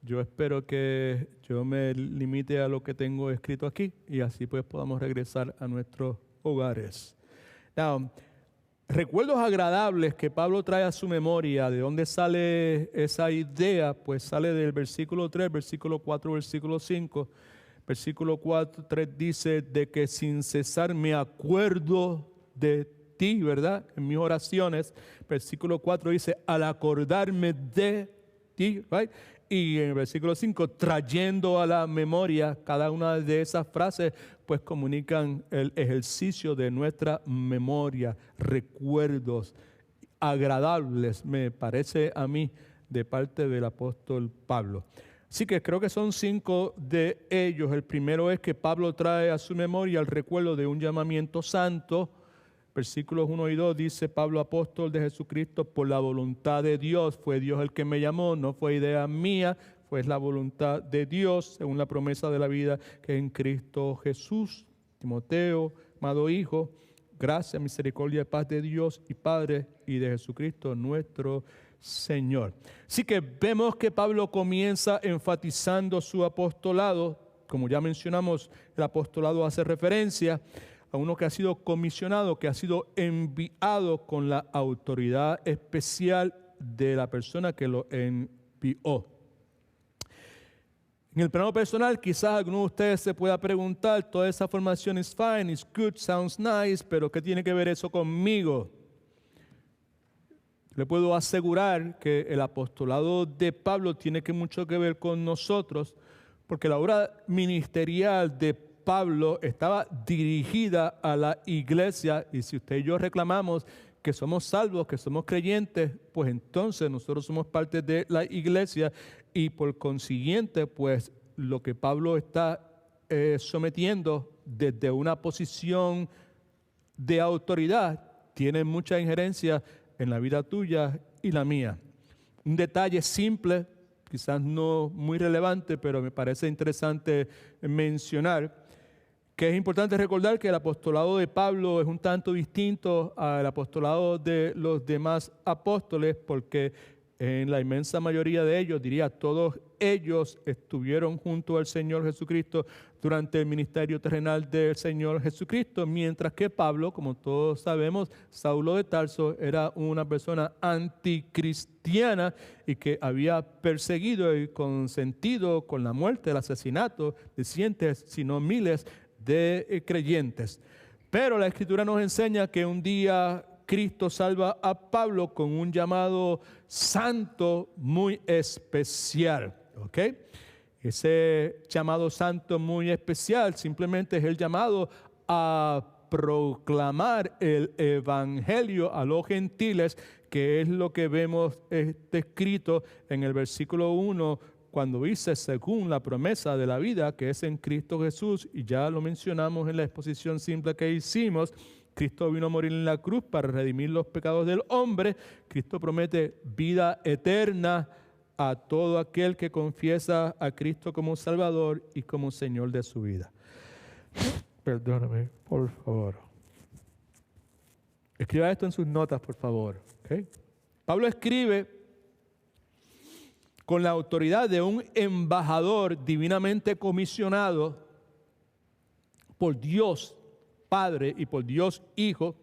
Yo espero que yo me limite a lo que tengo escrito aquí y así pues podamos regresar a nuestros hogares. Now, recuerdos agradables que Pablo trae a su memoria, ¿de dónde sale esa idea? Pues sale del versículo 3, versículo 4, versículo 5. Versículo 3 dice de que sin cesar me acuerdo de ti, ¿verdad? En mis oraciones. Versículo 4 dice al acordarme de ti, ¿right? Y en el versículo 5, trayendo a la memoria, cada una de esas frases pues comunican el ejercicio de nuestra memoria, recuerdos agradables, me parece a mí, de parte del apóstol Pablo. Así que creo que son 5 de ellos. El primero es que Pablo trae a su memoria el recuerdo de un llamamiento santo. Versículos 1 y 2 dice Pablo, apóstol de Jesucristo, por la voluntad de Dios. Fue Dios el que me llamó, no fue idea mía, fue la voluntad de Dios, según la promesa de la vida que es en Cristo Jesús. Timoteo, amado hijo, gracia, misericordia y paz de Dios y Padre y de Jesucristo nuestro Señor. Así que vemos que Pablo comienza enfatizando su apostolado. Como ya mencionamos, el apostolado hace referencia a uno que ha sido comisionado, que ha sido enviado con la autoridad especial de la persona que lo envió. En el plano personal, quizás alguno de ustedes se pueda preguntar, toda esa formación es fine, it's good, sounds nice, pero ¿qué tiene que ver eso conmigo? Le puedo asegurar que el apostolado de Pablo tiene mucho que ver con nosotros, porque la obra ministerial de Pablo estaba dirigida a la iglesia, y si usted y yo reclamamos que somos salvos, que somos creyentes, pues entonces nosotros somos parte de la iglesia, y por consiguiente, pues lo que Pablo está sometiendo desde una posición de autoridad tiene mucha injerencia en la vida tuya y la mía. Un detalle simple, quizás no muy relevante, pero me parece interesante mencionar, que es importante recordar que el apostolado de Pablo es un tanto distinto al apostolado de los demás apóstoles, porque en la inmensa mayoría de ellos, diría todos ellos, estuvieron junto al Señor Jesucristo durante el ministerio terrenal del Señor Jesucristo, mientras que Pablo, como todos sabemos, Saulo de Tarso era una persona anticristiana y que había perseguido y consentido con la muerte, el asesinato de cientos, si no miles de creyentes. Pero la Escritura nos enseña que un día Cristo salva a Pablo con un llamado santo muy especial, ¿ok? Ese llamado santo muy especial simplemente es el llamado a proclamar el evangelio a los gentiles, que es lo que vemos escrito en el versículo 1, cuando dice según la promesa de la vida que es en Cristo Jesús, y ya lo mencionamos en la exposición simple que hicimos. Cristo vino a morir en la cruz para redimir los pecados del hombre. Cristo promete vida eterna a todo aquel que confiesa a Cristo como Salvador y como Señor de su vida. Perdóname, por favor. Escriba esto en sus notas, por favor. ¿Okay? Pablo escribe con la autoridad de un embajador divinamente comisionado por Dios Padre y por Dios Hijo.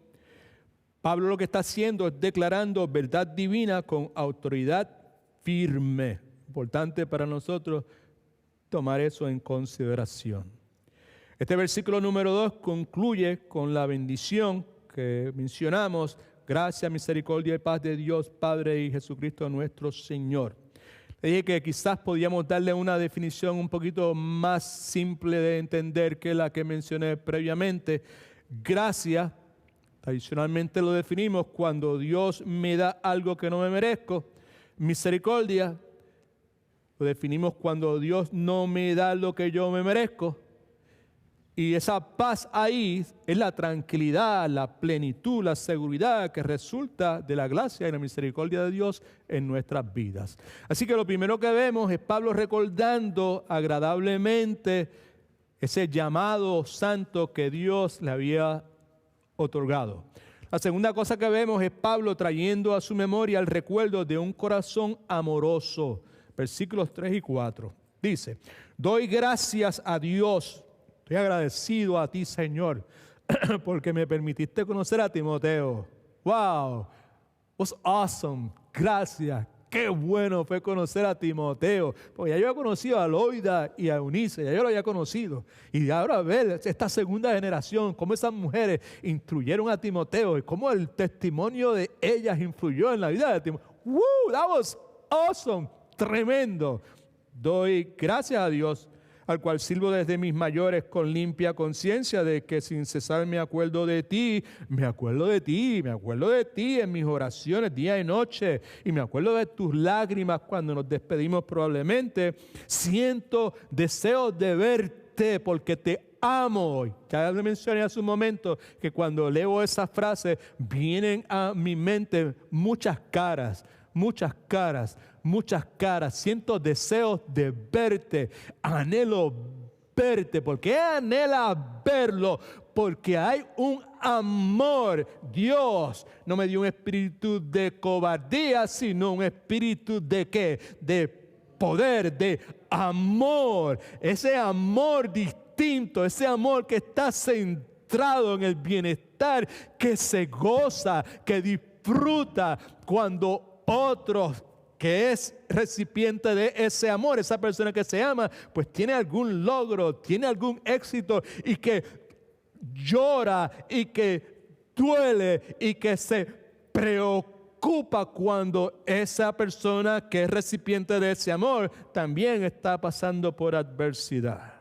Pablo lo que está haciendo es declarando verdad divina con autoridad firme. Importante para nosotros tomar eso en consideración. Este versículo número 2 concluye con la bendición que mencionamos: gracia, misericordia y paz de Dios Padre y Jesucristo nuestro Señor. Le dije que quizás podíamos darle una definición un poquito más simple de entender que la que mencioné previamente. Gracia, tradicionalmente lo definimos cuando Dios me da algo que no me merezco. Misericordia, lo definimos cuando Dios no me da lo que yo me merezco. Y esa paz ahí es la tranquilidad, la plenitud, la seguridad que resulta de la gracia y la misericordia de Dios en nuestras vidas. Así que lo primero que vemos es Pablo recordando agradablemente ese llamado santo que Dios le había otorgado. La segunda cosa que vemos es Pablo trayendo a su memoria el recuerdo de un corazón amoroso. Versículos 3 y 4. Dice: doy gracias a Dios. Estoy agradecido a ti, Señor, porque me permitiste conocer a Timoteo. ¡Wow! Was awesome. Gracias. Qué bueno fue conocer a Timoteo. Porque ya yo había conocido a Loida y a Eunice, ya yo lo había conocido. Y ahora ver esta segunda generación, cómo esas mujeres instruyeron a Timoteo y cómo el testimonio de ellas influyó en la vida de Timoteo. ¡Woo! That was awesome. Tremendo. Doy gracias a Dios, al cual sirvo desde mis mayores con limpia conciencia de que sin cesar me acuerdo de ti en mis oraciones día y noche, y me acuerdo de tus lágrimas cuando nos despedimos probablemente. Siento deseos de verte porque te amo. Ya le mencioné hace un momento que cuando leo esa frase vienen a mi mente muchas caras. Siento deseos de verte, anhelo verte. ¿Por qué anhela verlo? Porque hay un amor. Dios no me dio un espíritu de cobardía, sino un espíritu de ¿qué? De poder, de amor. Ese amor distinto, ese amor que está centrado centrado en el bienestar, que se goza, que disfruta cuando otros que es recipiente de ese amor, esa persona que se ama, pues tiene algún logro, tiene algún éxito y que llora y que duele y que se preocupa cuando esa persona que es recipiente de ese amor también está pasando por adversidad.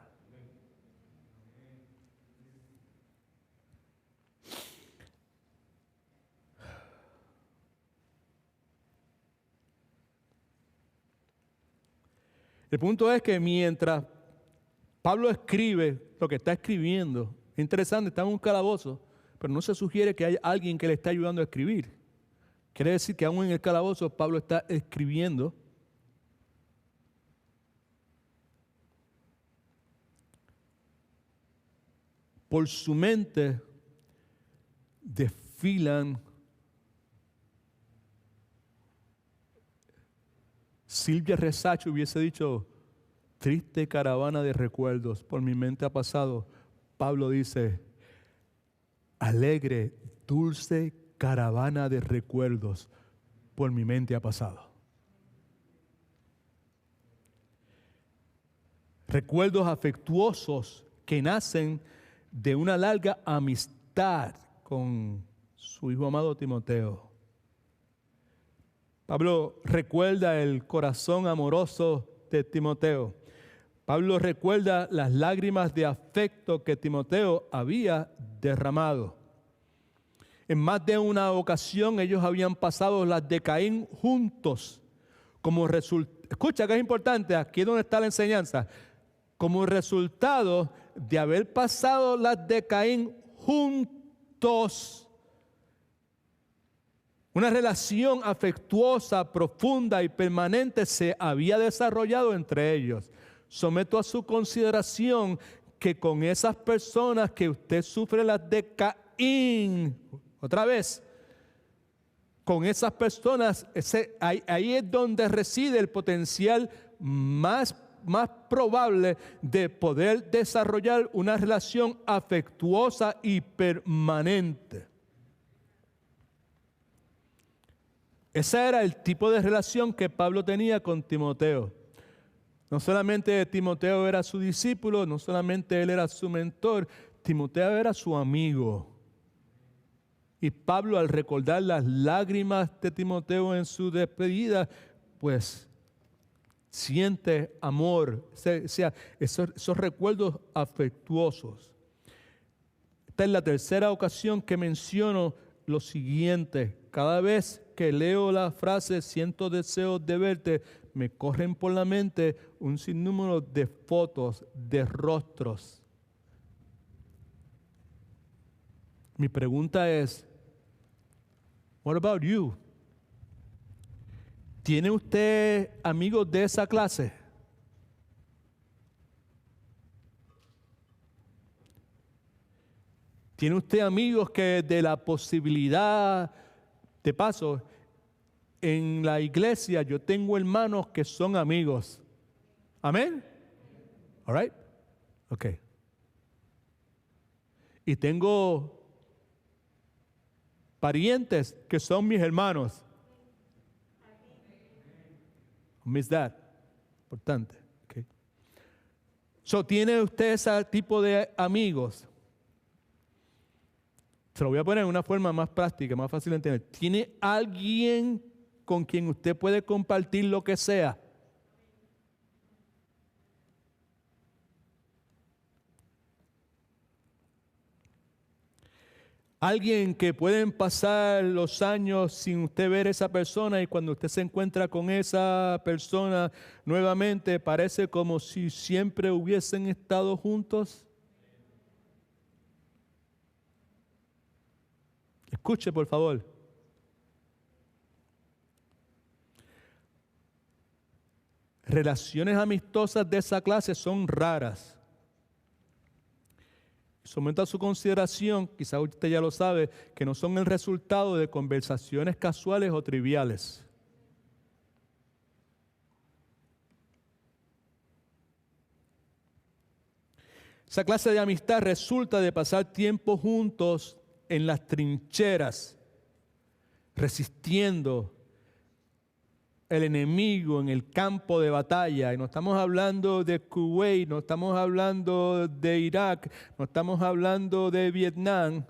El punto es que mientras Pablo escribe lo que está escribiendo, es interesante, está en un calabozo, pero no se sugiere que haya alguien que le esté ayudando a escribir. Quiere decir que aún en el calabozo Pablo está escribiendo. Por su mente desfilan Silvia Resacho hubiese dicho, triste caravana de recuerdos, por mi mente ha pasado. Pablo dice, alegre, dulce caravana de recuerdos, por mi mente ha pasado. Recuerdos afectuosos que nacen de una larga amistad con su hijo amado Timoteo. Pablo recuerda el corazón amoroso de Timoteo. Pablo recuerda las lágrimas de afecto que Timoteo había derramado. En más de una ocasión ellos habían pasado las de Caín juntos. Escucha que es importante, aquí es donde está la enseñanza. Como resultado de haber pasado las de Caín juntos, una relación afectuosa, profunda y permanente se había desarrollado entre ellos. Someto a su consideración que con esas personas que usted sufre las de Caín, otra vez, con esas personas, ahí es donde reside el potencial más probable de poder desarrollar una relación afectuosa y permanente. Ese era el tipo de relación que Pablo tenía con Timoteo. No solamente Timoteo era su discípulo, no solamente él era su mentor, Timoteo era su amigo. Y Pablo, al recordar las lágrimas de Timoteo en su despedida, pues siente amor, esos recuerdos afectuosos. Esta es la tercera ocasión que menciono lo siguiente. Cada vez que leo la frase siento deseos de verte, me corren por la mente un sinnúmero de fotos, de rostros. Mi pregunta es, what about you? ¿Tiene usted amigos de esa clase? ¿Tiene usted amigos que de la posibilidad, de paso, en la iglesia yo tengo hermanos que son amigos? ¿Amén? All right? Ok. Y tengo parientes que son mis hermanos. Miss that. Importante. Okay. So, ¿tiene usted ese tipo de amigos? Se lo voy a poner de una forma más práctica, más fácil de entender. ¿Tiene alguien con quien usted puede compartir lo que sea? Alguien que pueden pasar los años sin usted ver a esa persona y cuando usted se encuentra con esa persona nuevamente parece como si siempre hubiesen estado juntos. Escuche, por favor. Relaciones amistosas de esa clase son raras. Someto a su consideración, quizá usted ya lo sabe, que no son el resultado de conversaciones casuales o triviales. Esa clase de amistad resulta de pasar tiempo juntos en las trincheras, resistiendo el enemigo en el campo de batalla. Y no estamos hablando de Kuwait, no estamos hablando de Irak, no estamos hablando de Vietnam,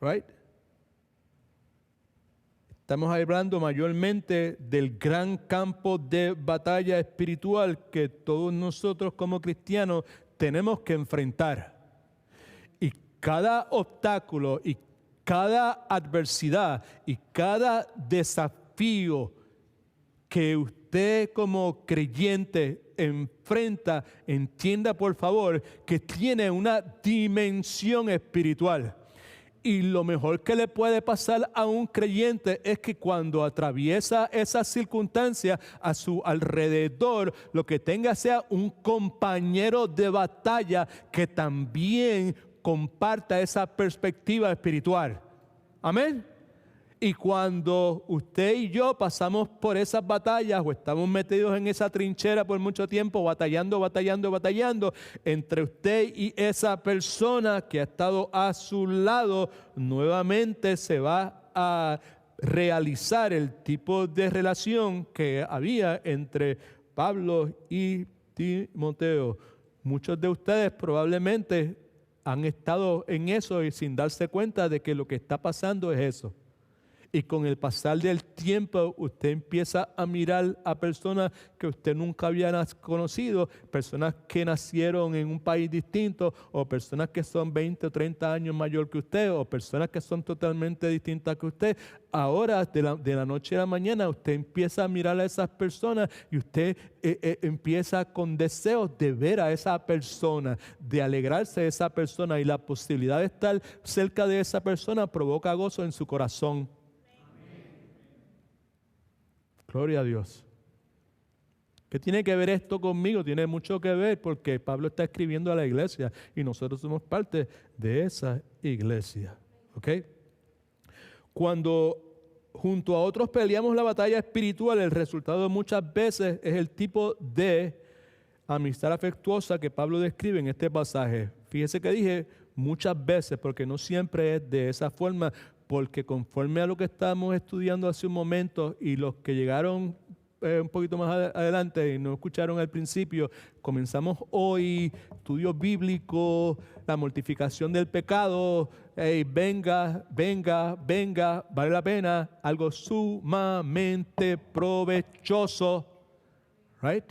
right? Estamos hablando mayormente del gran campo de batalla espiritual que todos nosotros como cristianos tenemos que enfrentar. Y cada obstáculo y cada adversidad y cada desafío que usted como creyente enfrenta, entienda por favor que tiene una dimensión espiritual. Y lo mejor que le puede pasar a un creyente es que cuando atraviesa esas circunstancias a su alrededor, lo que tenga sea un compañero de batalla que también comparta esa perspectiva espiritual. Amén. Y cuando usted y yo pasamos por esas batallas o estamos metidos en esa trinchera por mucho tiempo, batallando, entre usted y esa persona que ha estado a su lado, nuevamente se va a realizar el tipo de relación que había entre Pablo y Timoteo. Muchos de ustedes probablemente han estado en eso y sin darse cuenta de que lo que está pasando es eso. Y con el pasar del tiempo, usted empieza a mirar a personas que usted nunca había conocido, personas que nacieron en un país distinto, o personas que son 20 o 30 años mayor que usted, o personas que son totalmente distintas que usted. Ahora, de la noche a la mañana, usted empieza a mirar a esas personas y usted empieza con deseos de ver a esa persona, de alegrarse de esa persona, y la posibilidad de estar cerca de esa persona provoca gozo en su corazón. Gloria a Dios. ¿Qué tiene que ver esto conmigo? Tiene mucho que ver porque Pablo está escribiendo a la iglesia y nosotros somos parte de esa iglesia. ¿Ok? Cuando junto a otros peleamos la batalla espiritual, el resultado muchas veces es el tipo de amistad afectuosa que Pablo describe en este pasaje. Fíjese que dije muchas veces porque no siempre es de esa forma. Porque conforme a lo que estábamos estudiando hace un momento y los que llegaron un poquito más adelante y no escucharon al principio, comenzamos hoy estudios bíblicos, la mortificación del pecado, venga, vale la pena, algo sumamente provechoso, right?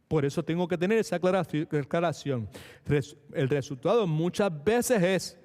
Por eso tengo que tener esa aclaración. El resultado muchas veces es,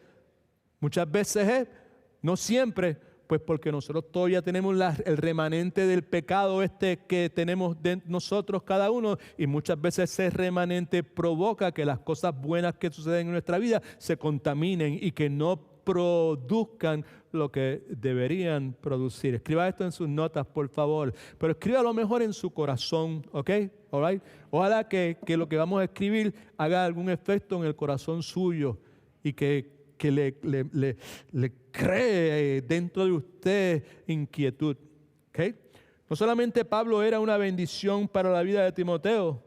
no siempre, pues porque nosotros todavía tenemos el remanente del pecado que tenemos de nosotros cada uno, y muchas veces ese remanente provoca que las cosas buenas que suceden en nuestra vida se contaminen y que no produzcan lo que deberían producir. Escriba esto en sus notas, por favor, pero escriba lo mejor en su corazón, ¿ok? All right? Ojalá que lo que vamos a escribir haga algún efecto en el corazón suyo y que le cree dentro de usted inquietud, ¿ok? No solamente Pablo era una bendición para la vida de Timoteo,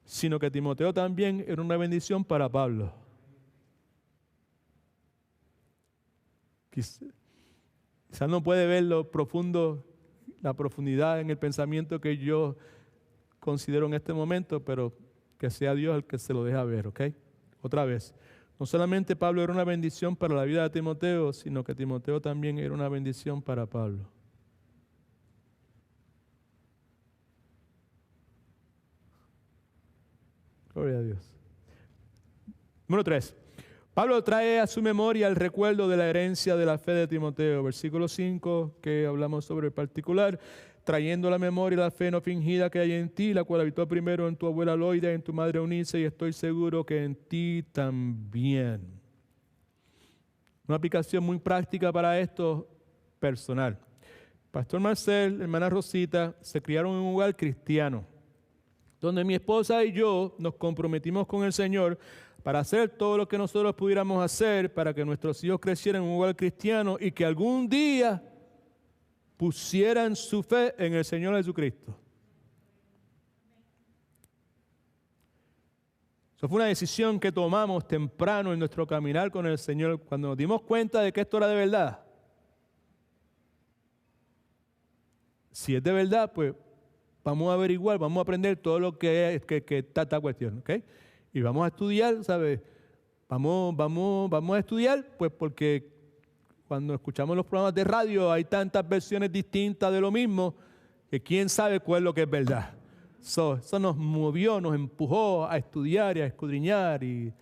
sino que Timoteo también era una bendición para Pablo. Quizás no puede ver lo profundo, la profundidad en el pensamiento que yo considero en este momento, pero que sea Dios el que se lo deja ver, ¿ok? Otra vez, no solamente Pablo era una bendición para la vida de Timoteo, sino que Timoteo también era una bendición para Pablo. Gloria a Dios. Número 3. Pablo trae a su memoria el recuerdo de la herencia de la fe de Timoteo. Versículo 5, que hablamos sobre el particular. Trayendo a la memoria la fe no fingida que hay en ti, la cual habitó primero en tu abuela Loida y en tu madre Eunice, y estoy seguro que en ti también. Una aplicación muy práctica para esto, personal. Pastor Marcel, hermana Rosita, se criaron en un hogar cristiano, donde mi esposa y yo nos comprometimos con el Señor para hacer todo lo que nosotros pudiéramos hacer para que nuestros hijos crecieran en un hogar cristiano y que algún día pusieran su fe en el Señor Jesucristo. Eso fue una decisión que tomamos temprano en nuestro caminar con el Señor, cuando nos dimos cuenta de que esto era de verdad. Si es de verdad, pues vamos a averiguar, vamos a aprender todo lo que es que está esta cuestión, ¿ok? Y vamos a estudiar, ¿sabes? Vamos a estudiar, pues porque cuando escuchamos los programas de radio hay tantas versiones distintas de lo mismo que quién sabe cuál es lo que es verdad. Eso nos movió, nos empujó a estudiar y a escudriñar. Y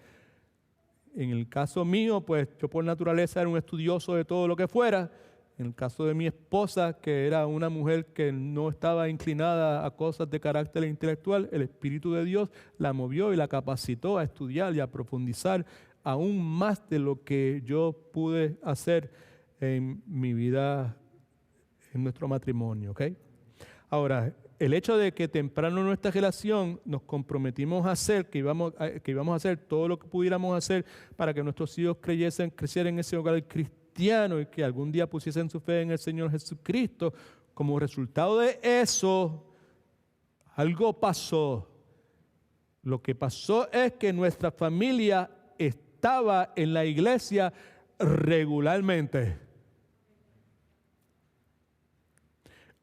en el caso mío, pues yo por naturaleza era un estudioso de todo lo que fuera. En el caso de mi esposa, que era una mujer que no estaba inclinada a cosas de carácter intelectual, el Espíritu de Dios la movió y la capacitó a estudiar y a profundizar aún más de lo que yo pude hacer en mi vida, en nuestro matrimonio, ¿ok? Ahora, el hecho de que temprano en nuestra relación nos comprometimos a hacer, que íbamos a hacer todo lo que pudiéramos hacer para que nuestros hijos crecieran en ese hogar cristiano y que algún día pusiesen su fe en el Señor Jesucristo, como resultado de eso, algo pasó. Lo que pasó es que nuestra familia estaba en la iglesia regularmente.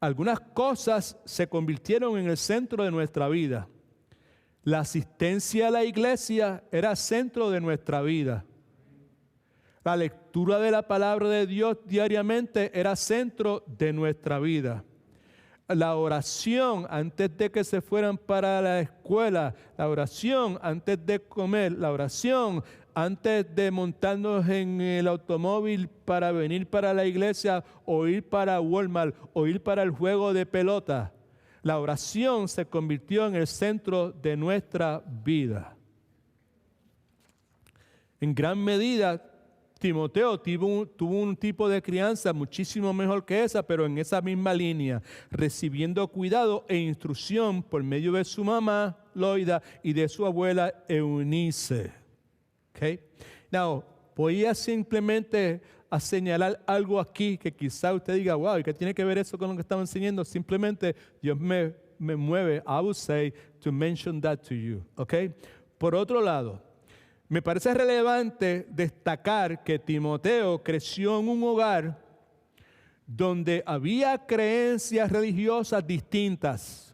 Algunas cosas se convirtieron en el centro de nuestra vida. La asistencia a la iglesia era centro de nuestra vida. La lectura de la palabra de Dios diariamente era centro de nuestra vida. La oración antes de que se fueran para la escuela, la oración antes de comer, la oración antes de montarnos en el automóvil para venir para la iglesia o ir para Walmart o ir para el juego de pelota. La oración se convirtió en el centro de nuestra vida. En gran medida, Timoteo tuvo un tipo de crianza muchísimo mejor que esa, pero en esa misma línea, recibiendo cuidado e instrucción por medio de su mamá, Loida, y de su abuela, Eunice. Okay. Now, voy a simplemente a señalar algo aquí que quizá usted diga, wow, ¿y qué tiene que ver eso con lo que estaba enseñando? Simplemente Dios me mueve, I would say, to mention that to you. Okay. Por otro lado, me parece relevante destacar que Timoteo creció en un hogar donde había creencias religiosas distintas.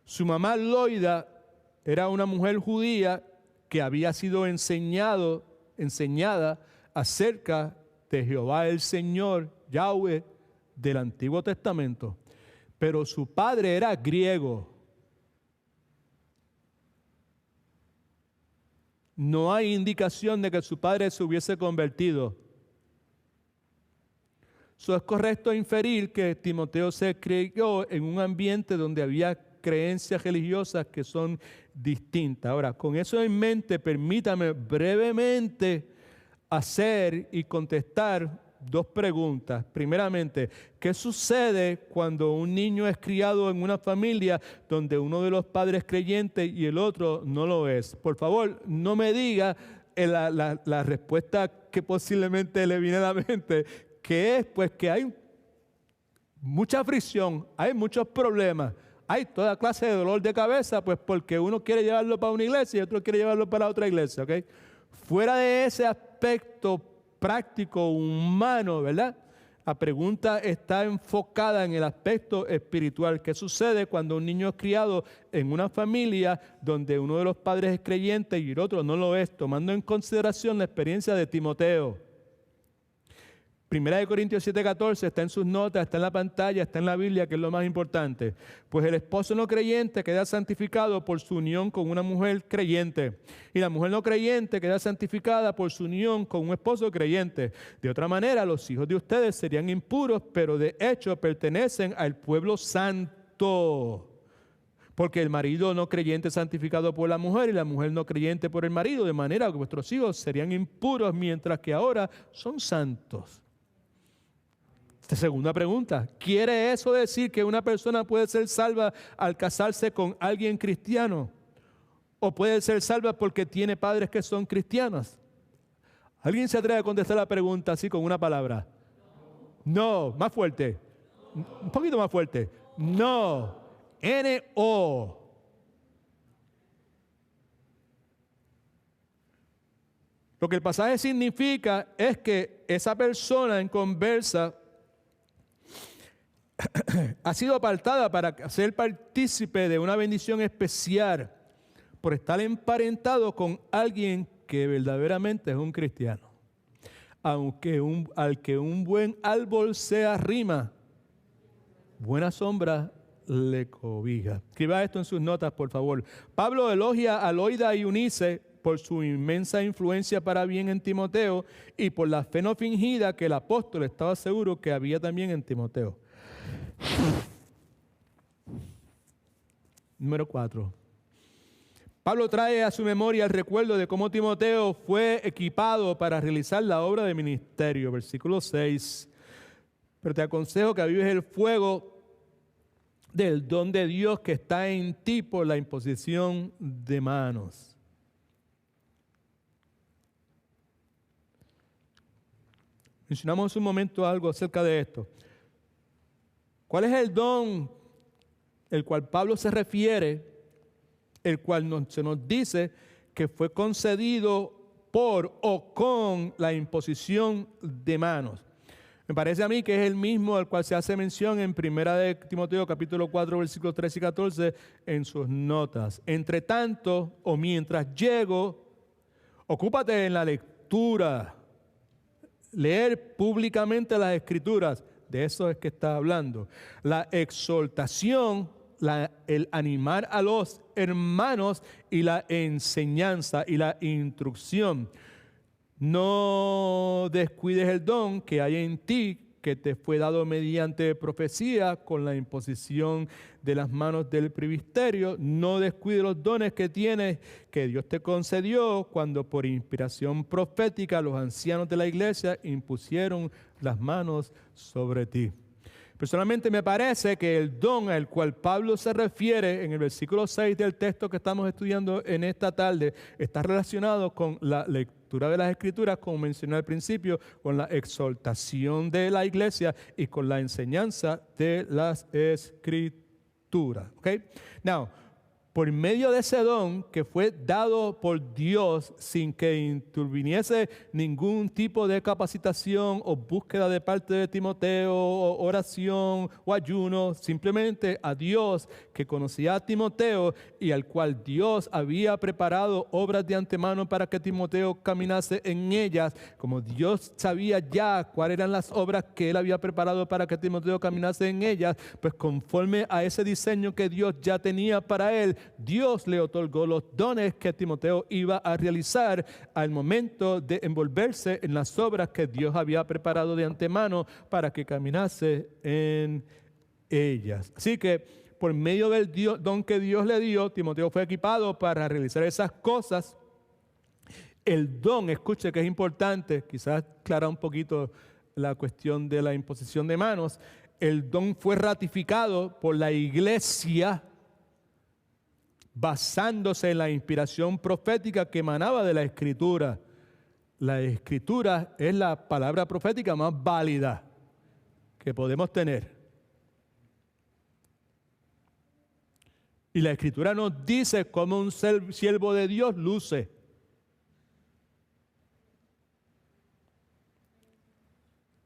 Su mamá Loida era una mujer judía que había sido enseñada acerca de Jehová el Señor, Yahweh, del Antiguo Testamento. Pero su padre era griego. No hay indicación de que su padre se hubiese convertido. So, es correcto inferir que Timoteo se crió en un ambiente donde había creencias religiosas que son distintas. Ahora, con eso en mente, permítame brevemente hacer y contestar dos preguntas. Primeramente, ¿qué sucede cuando un niño es criado en una familia donde uno de los padres es creyente y el otro no lo es? Por favor, no me diga la respuesta que posiblemente le viene a la mente, que es pues que hay mucha fricción, hay muchos problemas, hay toda clase de dolor de cabeza, pues porque uno quiere llevarlo para una iglesia y otro quiere llevarlo para otra iglesia, ¿ok? Fuera de ese aspecto práctico, humano, ¿verdad? La pregunta está enfocada en el aspecto espiritual. ¿Qué sucede cuando un niño es criado en una familia donde uno de los padres es creyente y el otro no lo es? Tomando en consideración la experiencia de Timoteo. 1 Corintios 7:14 está en sus notas, está en la pantalla, está en la Biblia, que es lo más importante. Pues el esposo no creyente queda santificado por su unión con una mujer creyente. Y la mujer no creyente queda santificada por su unión con un esposo creyente. De otra manera, los hijos de ustedes serían impuros, pero de hecho pertenecen al pueblo santo. Porque el marido no creyente es santificado por la mujer y la mujer no creyente por el marido. De manera que vuestros hijos serían impuros, mientras que ahora son santos. Segunda pregunta, ¿quiere eso decir que una persona puede ser salva al casarse con alguien cristiano? ¿O puede ser salva porque tiene padres que son cristianos? ¿Alguien se atreve a contestar la pregunta así con una palabra? No, más fuerte. Un poquito más fuerte. No. N-O. Lo que el pasaje significa es que esa persona en conversa ha sido apartada para ser partícipe de una bendición especial por estar emparentado con alguien que verdaderamente es un cristiano. Al que un buen árbol se arrima, buena sombra le cobija. Escriba esto en sus notas, por favor. Pablo elogia a Loida y Eunice por su inmensa influencia para bien en Timoteo y por la fe no fingida que el apóstol estaba seguro que había también en Timoteo. Número 4. Pablo trae a su memoria el recuerdo de cómo Timoteo fue equipado para realizar la obra de ministerio. Versículo 6. Pero te aconsejo que avives el fuego del don de Dios que está en ti por la imposición de manos. Mencionamos un momento algo acerca de esto. ¿Cuál es el don el cual Pablo se refiere, el cual se nos dice que fue concedido por o con la imposición de manos? Me parece a mí que es el mismo al cual se hace mención en 1 de Timoteo capítulo 4 versículos 13 y 14 en sus notas. Entre tanto, o mientras llego, ocúpate en la lectura, leer públicamente las Escrituras. De eso es que está hablando. La exhortación, el animar a los hermanos y la enseñanza y la instrucción. No descuides el don que hay en ti, que te fue dado mediante profecía con la imposición de las manos del presbiterio. No descuides los dones que tienes, que Dios te concedió cuando por inspiración profética los ancianos de la iglesia impusieron las manos sobre ti. Personalmente me parece que el don al cual Pablo se refiere en el versículo 6 del texto que estamos estudiando en esta tarde está relacionado con la lectura de las Escrituras, como mencioné al principio, con la exhortación de la iglesia y con la enseñanza de las Escrituras. ¿Okay? Now, por medio de ese don que fue dado por Dios sin que interviniese ningún tipo de capacitación o búsqueda de parte de Timoteo, o oración o ayuno, simplemente a Dios que conocía a Timoteo y al cual Dios había preparado obras de antemano para que Timoteo caminase en ellas, como Dios sabía ya cuáles eran las obras que él había preparado para que Timoteo caminase en ellas, pues conforme a ese diseño que Dios ya tenía para él, Dios le otorgó los dones que Timoteo iba a realizar al momento de envolverse en las obras que Dios había preparado de antemano para que caminase en ellas. Así que por medio del don que Dios le dio, Timoteo fue equipado para realizar esas cosas. El don, escuche que es importante, quizás aclara un poquito la cuestión de la imposición de manos. El don fue ratificado por la iglesia basándose en la inspiración profética que emanaba de la Escritura. La Escritura es la palabra profética más válida que podemos tener. Y la Escritura nos dice cómo un siervo de Dios luce.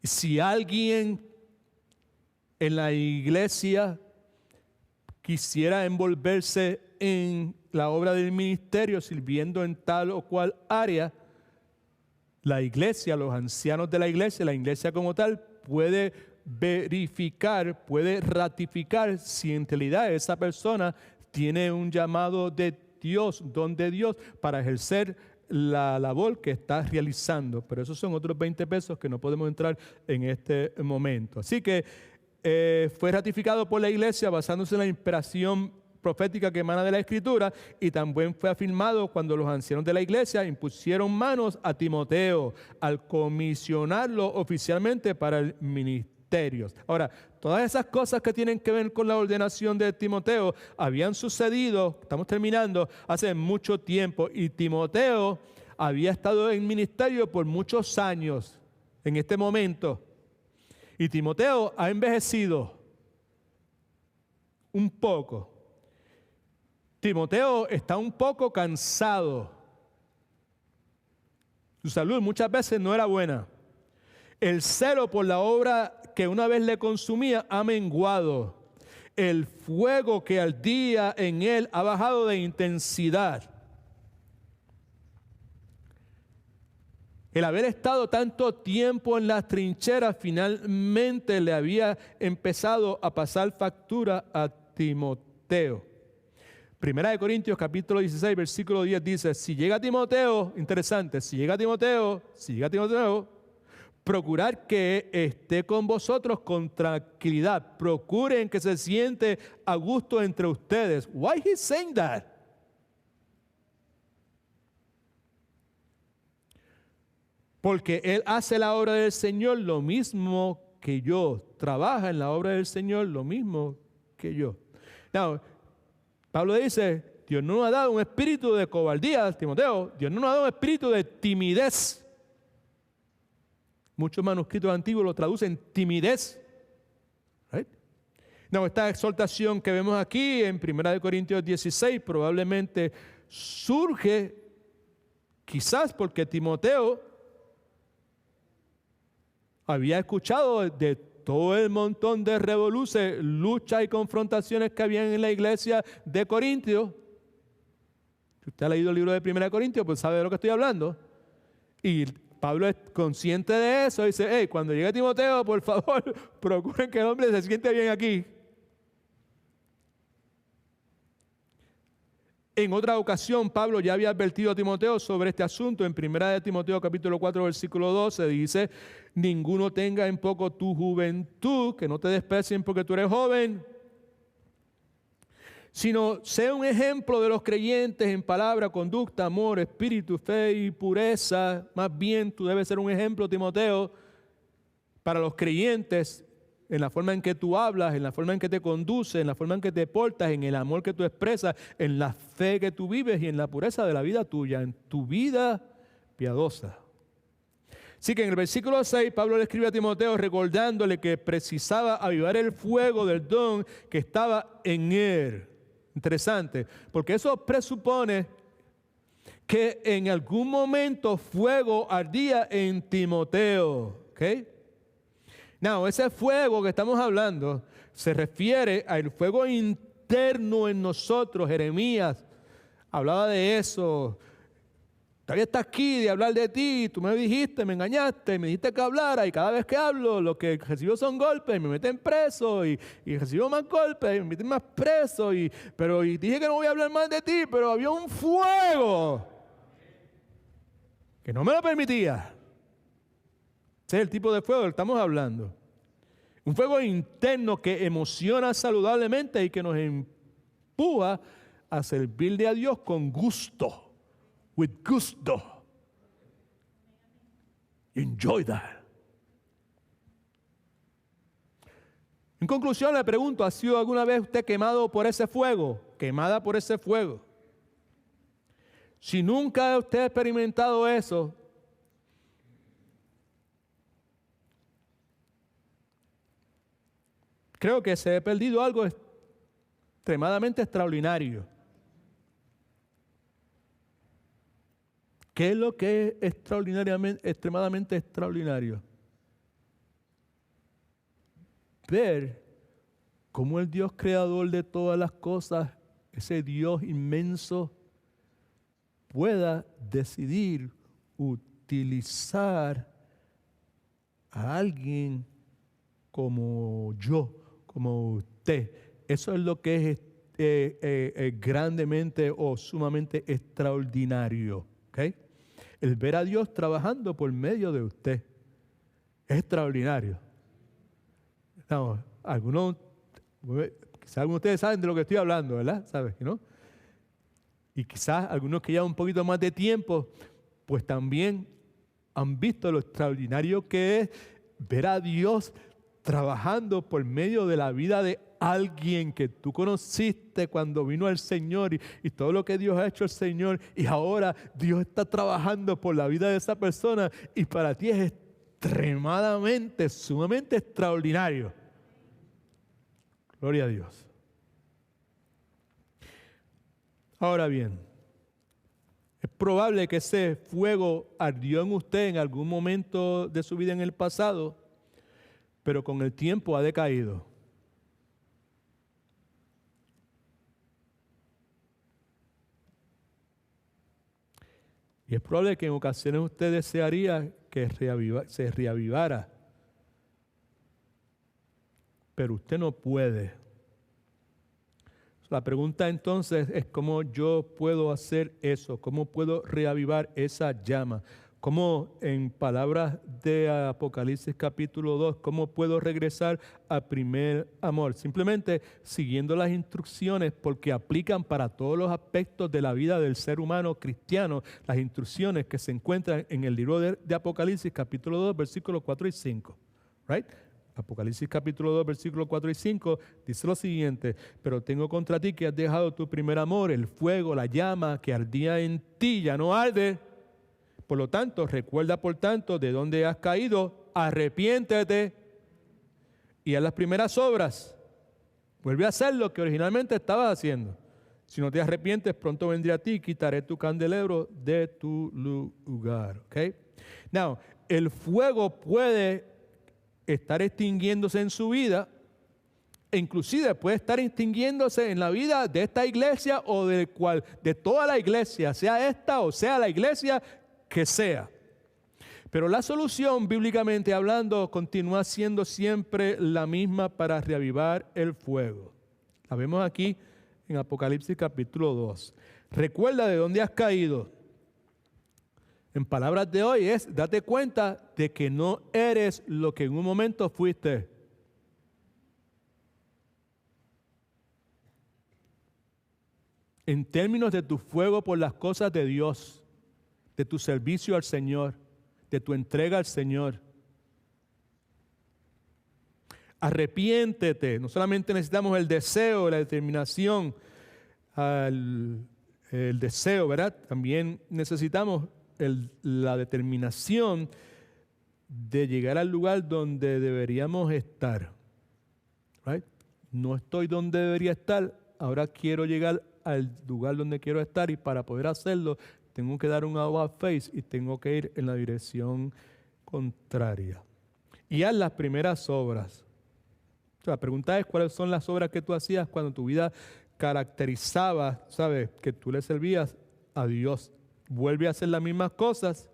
Si alguien en la iglesia quisiera envolverse en la obra del ministerio, sirviendo en tal o cual área, la iglesia, los ancianos de la iglesia como tal, puede verificar, puede ratificar si en realidad esa persona tiene un llamado de Dios, don de Dios, para ejercer la labor que está realizando. Pero esos son otros 20 pesos que no podemos entrar en este momento. Así que fue ratificado por la iglesia basándose en la inspiración profética que emana de la Escritura, y también fue afirmado cuando los ancianos de la iglesia impusieron manos a Timoteo al comisionarlo oficialmente para el ministerio. Ahora, todas esas cosas que tienen que ver con la ordenación de Timoteo habían sucedido, estamos terminando, hace mucho tiempo, y Timoteo había estado en ministerio por muchos años en este momento. Y Timoteo ha envejecido. un poco. Timoteo está un poco cansado. Su salud muchas veces no era buena. El celo por la obra que una vez le consumía ha menguado. El fuego que ardía en él ha bajado de intensidad. El haber estado tanto tiempo en las trincheras finalmente le había empezado a pasar factura a Timoteo. Primera de Corintios capítulo 16 versículo 10 dice, si llega Timoteo, interesante, si llega Timoteo, procurar que esté con vosotros con tranquilidad. Procuren que se siente a gusto entre ustedes. Why he saying that? Porque él hace la obra del Señor lo mismo que yo. Trabaja en la obra del Señor lo mismo que yo. Now, Pablo dice, Dios no nos ha dado un espíritu de cobardía, Timoteo. Dios no nos ha dado un espíritu de timidez. Muchos manuscritos antiguos lo traducen timidez. Right? No, esta exhortación que vemos aquí en 1 Corintios 16 probablemente surge quizás porque Timoteo había escuchado de todo el montón de revoluciones, luchas y confrontaciones que habían en la iglesia de Corintios. Si usted ha leído el libro de 1 Corintios, pues sabe de lo que estoy hablando. Y Pablo es consciente de eso. Dice, hey, cuando llegue Timoteo, por favor, procuren que el hombre se siente bien aquí. En otra ocasión, Pablo ya había advertido a Timoteo sobre este asunto. En 1 Timoteo capítulo 4, versículo 12, dice, ninguno tenga en poco tu juventud, que no te desprecien porque tú eres joven, sino sea un ejemplo de los creyentes en palabra, conducta, amor, espíritu, fe y pureza. Más bien, tú debes ser un ejemplo, Timoteo, para los creyentes, en la forma en que tú hablas, en la forma en que te conduces, en la forma en que te portas, en el amor que tú expresas, en la fe que tú vives y en la pureza de la vida tuya, en tu vida piadosa. Así que en el versículo 6, Pablo le escribe a Timoteo recordándole que precisaba avivar el fuego del don que estaba en él. Interesante, porque eso presupone que en algún momento fuego ardía en Timoteo. ¿Ok? Now, ese fuego que estamos hablando se refiere al fuego interno en nosotros. Jeremías hablaba de eso. Todavía está aquí de hablar de ti. Tú me dijiste, me engañaste, me dijiste que hablara y cada vez que hablo lo que recibo son golpes, me meten preso y recibo más golpes y me meten más preso. Y dije que no voy a hablar más de ti, pero había un fuego que no me lo permitía. Ese es el tipo de fuego del que estamos hablando. Un fuego interno que emociona saludablemente y que nos empuja a servirle a Dios con gusto. With gusto. Enjoy that. En conclusión le pregunto, ¿ha sido alguna vez usted quemado por ese fuego? Quemada por ese fuego. Si nunca usted ha experimentado eso, creo que se ha perdido algo extremadamente extraordinario. ¿Qué es lo que es extremadamente extraordinario? Ver cómo el Dios creador de todas las cosas, ese Dios inmenso, pueda decidir utilizar a alguien como yo, como usted. Eso es lo que es grandemente o sumamente extraordinario. ¿Okay? El ver a Dios trabajando por medio de usted es extraordinario. No, quizás algunos de ustedes saben de lo que estoy hablando, ¿verdad? ¿Sabes? ¿No? Y quizás algunos que llevan un poquito más de tiempo, pues también han visto lo extraordinario que es ver a Dios trabajando por medio de la vida de alguien que tú conociste cuando vino el Señor y todo lo que Dios ha hecho el Señor, y ahora Dios está trabajando por la vida de esa persona y para ti es extremadamente, sumamente extraordinario. Gloria a Dios. Ahora bien, es probable que ese fuego ardió en usted en algún momento de su vida en el pasado, pero con el tiempo ha decaído. Y es probable que en ocasiones usted desearía que se reavivara, pero usted no puede. La pregunta entonces es cómo yo puedo hacer eso, cómo puedo reavivar esa llama, cómo en palabras de Apocalipsis capítulo 2, cómo puedo regresar al primer amor. Simplemente siguiendo las instrucciones porque aplican para todos los aspectos de la vida del ser humano cristiano, las instrucciones que se encuentran en el libro de Apocalipsis capítulo 2, versículos 4 y 5. Right? Apocalipsis capítulo 2, versículos 4 y 5 dice lo siguiente: pero tengo contra ti que has dejado tu primer amor, el fuego, la llama que ardía en ti, ya no arde. Por lo tanto, recuerda por tanto de dónde has caído, arrepiéntete y haz las primeras obras. Vuelve a hacer lo que originalmente estabas haciendo. Si no te arrepientes, pronto vendré a ti y quitaré tu candelero de tu lugar. ¿Okay? Now, el fuego puede estar extinguiéndose en su vida, e inclusive puede estar extinguiéndose en la vida de esta iglesia o de toda la iglesia, sea esta o sea la iglesia que sea. Pero la solución, bíblicamente hablando, continúa siendo siempre la misma para reavivar el fuego. La vemos aquí en Apocalipsis capítulo 2. Recuerda de dónde has caído. En palabras de hoy es, date cuenta de que no eres lo que en un momento fuiste. En términos de tu fuego por las cosas de Dios, de tu servicio al Señor, de tu entrega al Señor. Arrepiéntete. No solamente necesitamos el deseo, la determinación, el deseo, ¿verdad? También necesitamos la determinación de llegar al lugar donde deberíamos estar. Right? No estoy donde debería estar, ahora quiero llegar al lugar donde quiero estar, y para poder hacerlo tengo que dar un about face y tengo que ir en la dirección contraria. Y haz las primeras obras. O sea, la pregunta es, ¿cuáles son las obras que tú hacías cuando tu vida caracterizaba, sabes, que tú le servías a Dios? Vuelve a hacer las mismas cosas.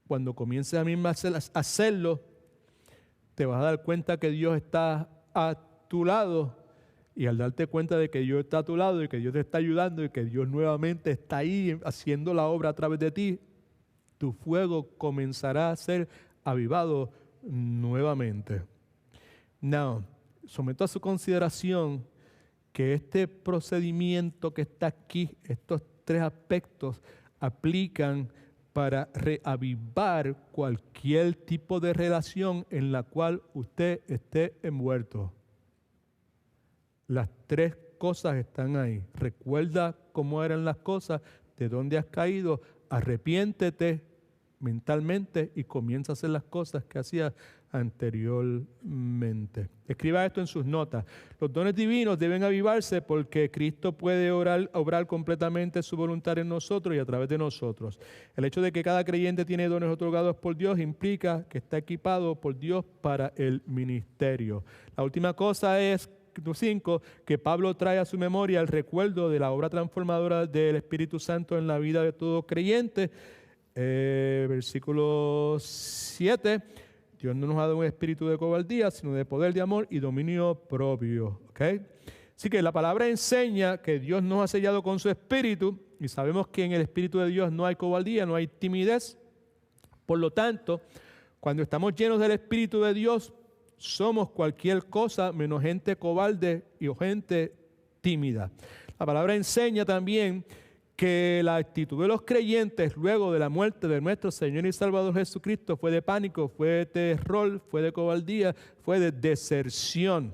Cuando comiences a hacerlo, te vas a dar cuenta que Dios está a tu lado. Y al darte cuenta de que Dios está a tu lado y que Dios te está ayudando y que Dios nuevamente está ahí haciendo la obra a través de ti, tu fuego comenzará a ser avivado nuevamente. Now, someto a su consideración que este procedimiento que está aquí, estos tres aspectos, aplican para reavivar cualquier tipo de relación en la cual usted esté envuelto. Las tres cosas están ahí. Recuerda cómo eran las cosas, de dónde has caído, arrepiéntete mentalmente y comienza a hacer las cosas que hacías anteriormente. Escriba esto en sus notas. Los dones divinos deben avivarse porque Cristo puede obrar completamente su voluntad en nosotros y a través de nosotros. El hecho de que cada creyente tiene dones otorgados por Dios implica que está equipado por Dios para el ministerio. La última cosa es 5, que Pablo trae a su memoria el recuerdo de la obra transformadora del Espíritu Santo en la vida de todo creyente. Versículo 7, Dios no nos ha dado un espíritu de cobardía, sino de poder, de amor y dominio propio. ¿Okay? Así que la palabra enseña que Dios nos ha sellado con su espíritu, y sabemos que en el espíritu de Dios no hay cobardía, no hay timidez. Por lo tanto, cuando estamos llenos del espíritu de Dios, somos cualquier cosa menos gente cobarde o gente tímida. La palabra enseña también que la actitud de los creyentes luego de la muerte de nuestro Señor y Salvador Jesucristo fue de pánico, fue de terror, fue de cobardía, fue de deserción.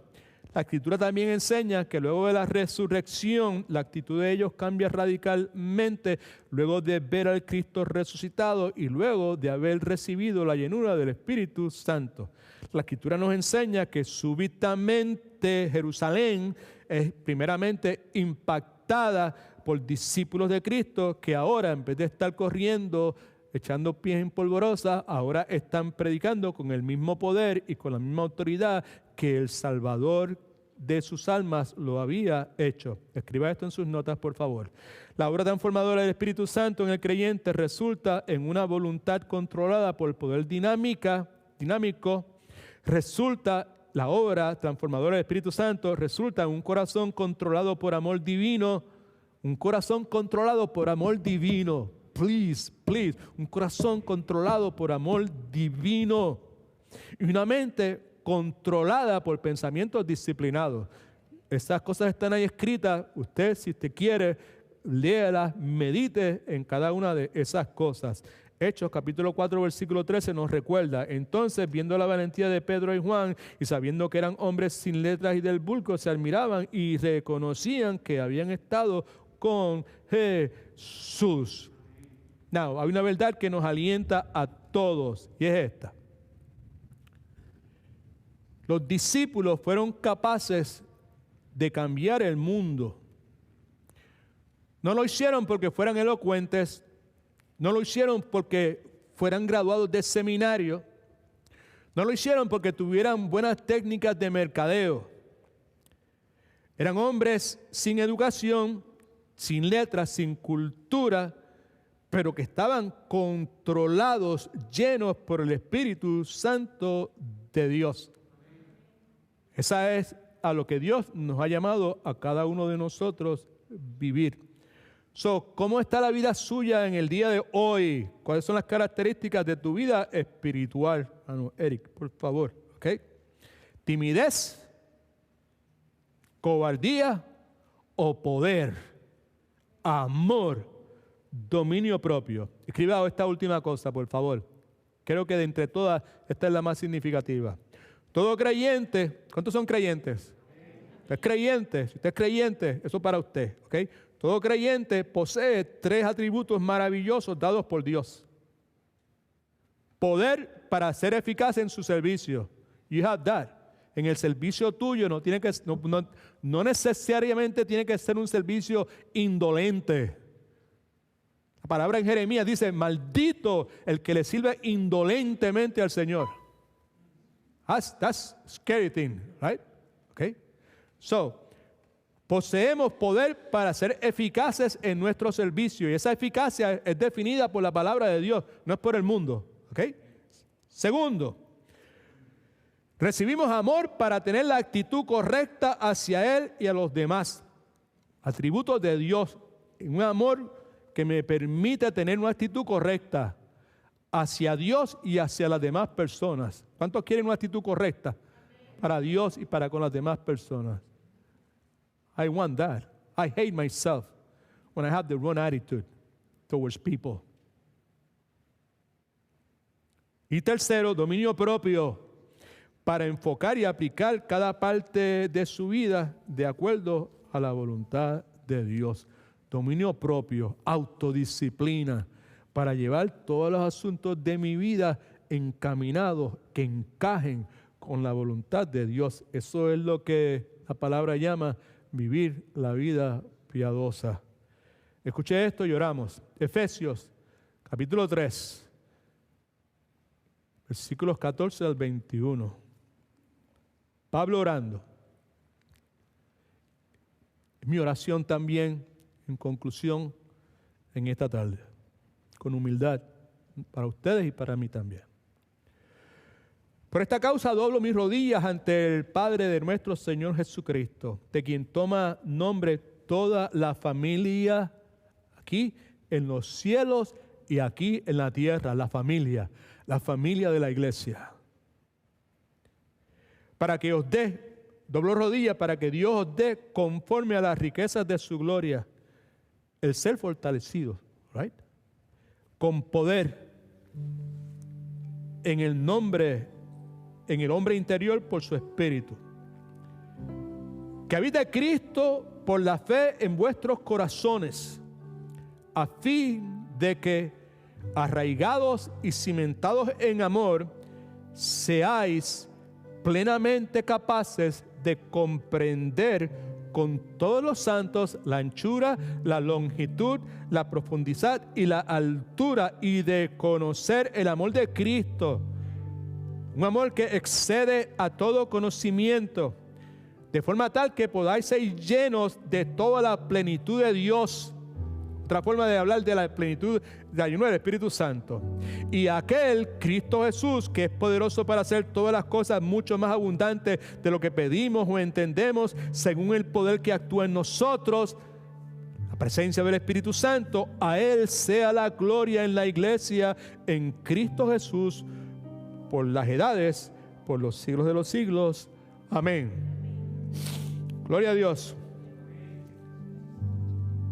La Escritura también enseña que luego de la resurrección, la actitud de ellos cambia radicalmente luego de ver al Cristo resucitado y luego de haber recibido la llenura del Espíritu Santo. La Escritura nos enseña que súbitamente Jerusalén es primeramente impactada por discípulos de Cristo que ahora, en vez de estar corriendo, echando pies en polvorosa, ahora están predicando con el mismo poder y con la misma autoridad que el Salvador de sus almas lo había hecho. Escriba esto en sus notas, por favor. La obra transformadora del Espíritu Santo en el creyente resulta en una voluntad controlada por el poder dinámico. La obra transformadora del Espíritu Santo resulta en un corazón controlado por amor divino. Un corazón controlado por amor divino. Please, un corazón controlado por amor divino. Y una mente controlada por pensamientos disciplinados. Esas cosas están ahí escritas. Usted, si usted quiere, léalas, medite en cada una de esas cosas. Hechos capítulo 4 versículo 13 nos recuerda: entonces, viendo la valentía de Pedro y Juan y sabiendo que eran hombres sin letras y del vulgo, se admiraban y reconocían que habían estado con Jesús. Now, hay una verdad que nos alienta a todos y es esta: los discípulos fueron capaces de cambiar el mundo. No lo hicieron porque fueran elocuentes, no lo hicieron porque fueran graduados de seminario, no lo hicieron porque tuvieran buenas técnicas de mercadeo. Eran hombres sin educación, sin letras, sin cultura, pero que estaban controlados, llenos por el Espíritu Santo de Dios. Esa es a lo que Dios nos ha llamado a cada uno de nosotros vivir. ¿Cómo está la vida suya en el día de hoy? ¿Cuáles son las características de tu vida espiritual? Eric, por favor. ¿Okay? Timidez, cobardía o poder, amor, dominio propio. Escriba esta última cosa, por favor. Creo que de entre todas, esta es la más significativa. Todo creyente, ¿cuántos son creyentes? Usted es creyente, si usted es creyente, eso para usted, ¿ok? Todo creyente posee 3 atributos maravillosos dados por Dios. Poder para ser eficaz en su servicio. You have that. En el servicio tuyo no necesariamente tiene que ser un servicio indolente. La palabra en Jeremías dice: maldito el que le sirve indolentemente al Señor. That's a scary thing, right? Okay. Poseemos poder para ser eficaces en nuestro servicio, y esa eficacia es definida por la palabra de Dios, no es por el mundo. Okay. Segundo, recibimos amor para tener la actitud correcta hacia Él y a los demás. Atributos de Dios, un amor que me permite tener una actitud correcta hacia Dios y hacia las demás personas. ¿Cuántos quieren una actitud correcta para Dios y para con las demás personas? I want that. I hate myself when I have the wrong attitude towards people. Y tercero, dominio propio para enfocar y aplicar cada parte de su vida de acuerdo a la voluntad de Dios. Dominio propio, autodisciplina, para llevar todos los asuntos de mi vida encaminados, que encajen con la voluntad de Dios. Eso es lo que la palabra llama vivir la vida piadosa. Escuché esto y oramos. Efesios, capítulo 3, versículos 14 al 21. Pablo orando. Mi oración también, en conclusión, en esta tarde, con humildad para ustedes y para mí también. Por esta causa doblo mis rodillas ante el Padre de nuestro Señor Jesucristo, de quien toma nombre toda la familia aquí en los cielos y aquí en la tierra, la familia de la iglesia. Para que os dé, doblo rodillas para que Dios os dé conforme a las riquezas de su gloria, el ser fortalecido, right? Con poder en el hombre interior por su espíritu. Que habite Cristo por la fe en vuestros corazones, a fin de que, arraigados y cimentados en amor, seáis plenamente capaces de comprender con todos los santos la anchura, la longitud, la profundidad y la altura, y de conocer el amor de Cristo, un amor que excede a todo conocimiento, de forma tal que podáis ser llenos de toda la plenitud de Dios. Otra forma de hablar de la plenitud de ayuno del Espíritu Santo. Y aquel Cristo Jesús, que es poderoso para hacer todas las cosas mucho más abundantes de lo que pedimos o entendemos, según el poder que actúa en nosotros, la presencia del Espíritu Santo, a Él sea la gloria en la iglesia, en Cristo Jesús, por las edades, por los siglos de los siglos. Amén. Gloria a Dios.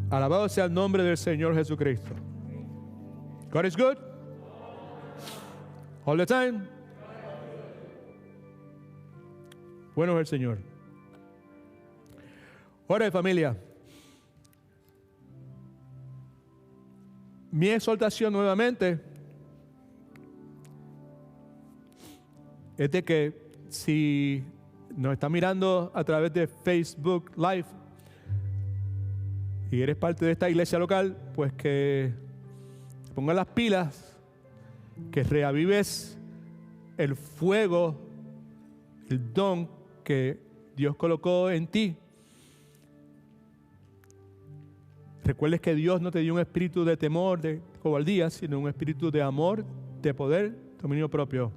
Alabado sea el nombre del Señor Jesucristo. God is good. All the time. Bueno es el Señor. Ahora, familia, mi exhortación nuevamente es de que si nos está mirando a través de Facebook Live y eres parte de esta iglesia local, pues que pongas las pilas, que reavives el fuego, el don que Dios colocó en ti. Recuerdes que Dios no te dio un espíritu de temor, de cobardía, sino un espíritu de amor, de poder, dominio propio.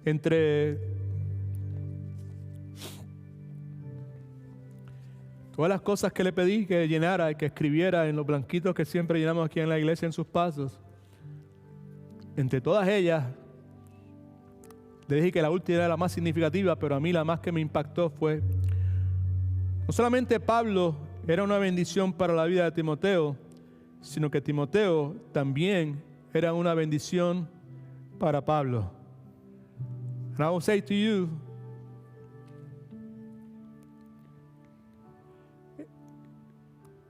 Entre todas las cosas que le pedí que llenara y que escribiera en los blanquitos que siempre llenamos aquí en la iglesia en sus pasos, entre todas ellas, le dije que la última era la más significativa, pero a mí la más que me impactó fue, no solamente Pablo era una bendición para la vida de Timoteo, sino que Timoteo también era una bendición para Pablo. And I will say to you,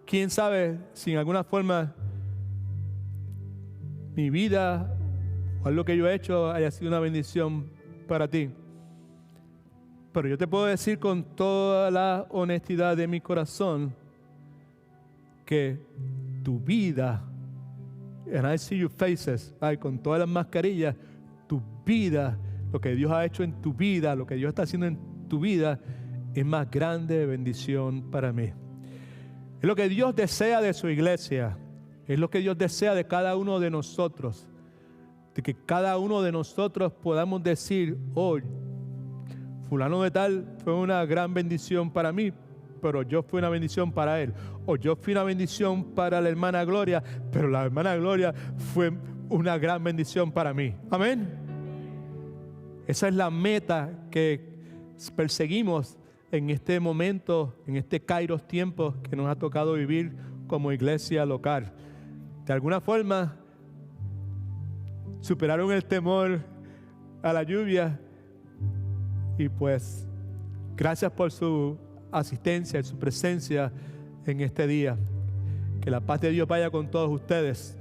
quién sabe si en alguna forma mi vida o algo que yo he hecho haya sido una bendición para ti. Pero yo te puedo decir con toda la honestidad de mi corazón que tu vida, and I see your faces, con todas las mascarillas, tu vida, lo que Dios ha hecho en tu vida, lo que Dios está haciendo en tu vida, es más grande bendición para mí. Es lo que Dios desea de su iglesia. Es lo que Dios desea de cada uno de nosotros. De que cada uno de nosotros podamos decir, hoy, fulano de tal fue una gran bendición para mí, pero yo fui una bendición para él. O yo fui una bendición para la hermana Gloria, pero la hermana Gloria fue una gran bendición para mí. Amén. Esa es la meta que perseguimos en este momento, en este Kairos tiempo que nos ha tocado vivir como iglesia local. De alguna forma, superaron el temor a la lluvia y pues, gracias por su asistencia y su presencia en este día. Que la paz de Dios vaya con todos ustedes.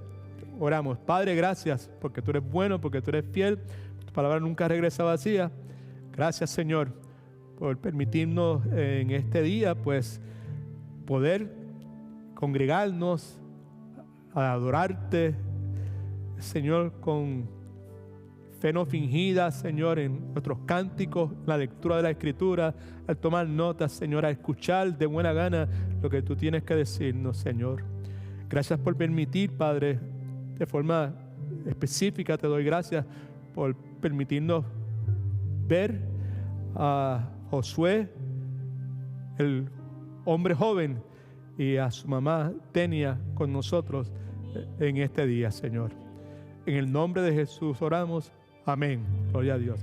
Oramos. Padre, gracias porque tú eres bueno, porque tú eres fiel. Tu palabra nunca regresa vacía. Gracias, Señor, por permitirnos en este día, pues, poder congregarnos a adorarte, Señor, con fe no fingida, Señor, en nuestros cánticos, la lectura de la Escritura, al tomar notas, Señor, a escuchar de buena gana lo que tú tienes que decirnos, Señor. Gracias por permitir, Padre, de forma específica te doy gracias por permitirnos ver a Josué, el hombre joven, y a su mamá Tenia con nosotros en este día, Señor. En el nombre de Jesús oramos. Amén. Gloria a Dios.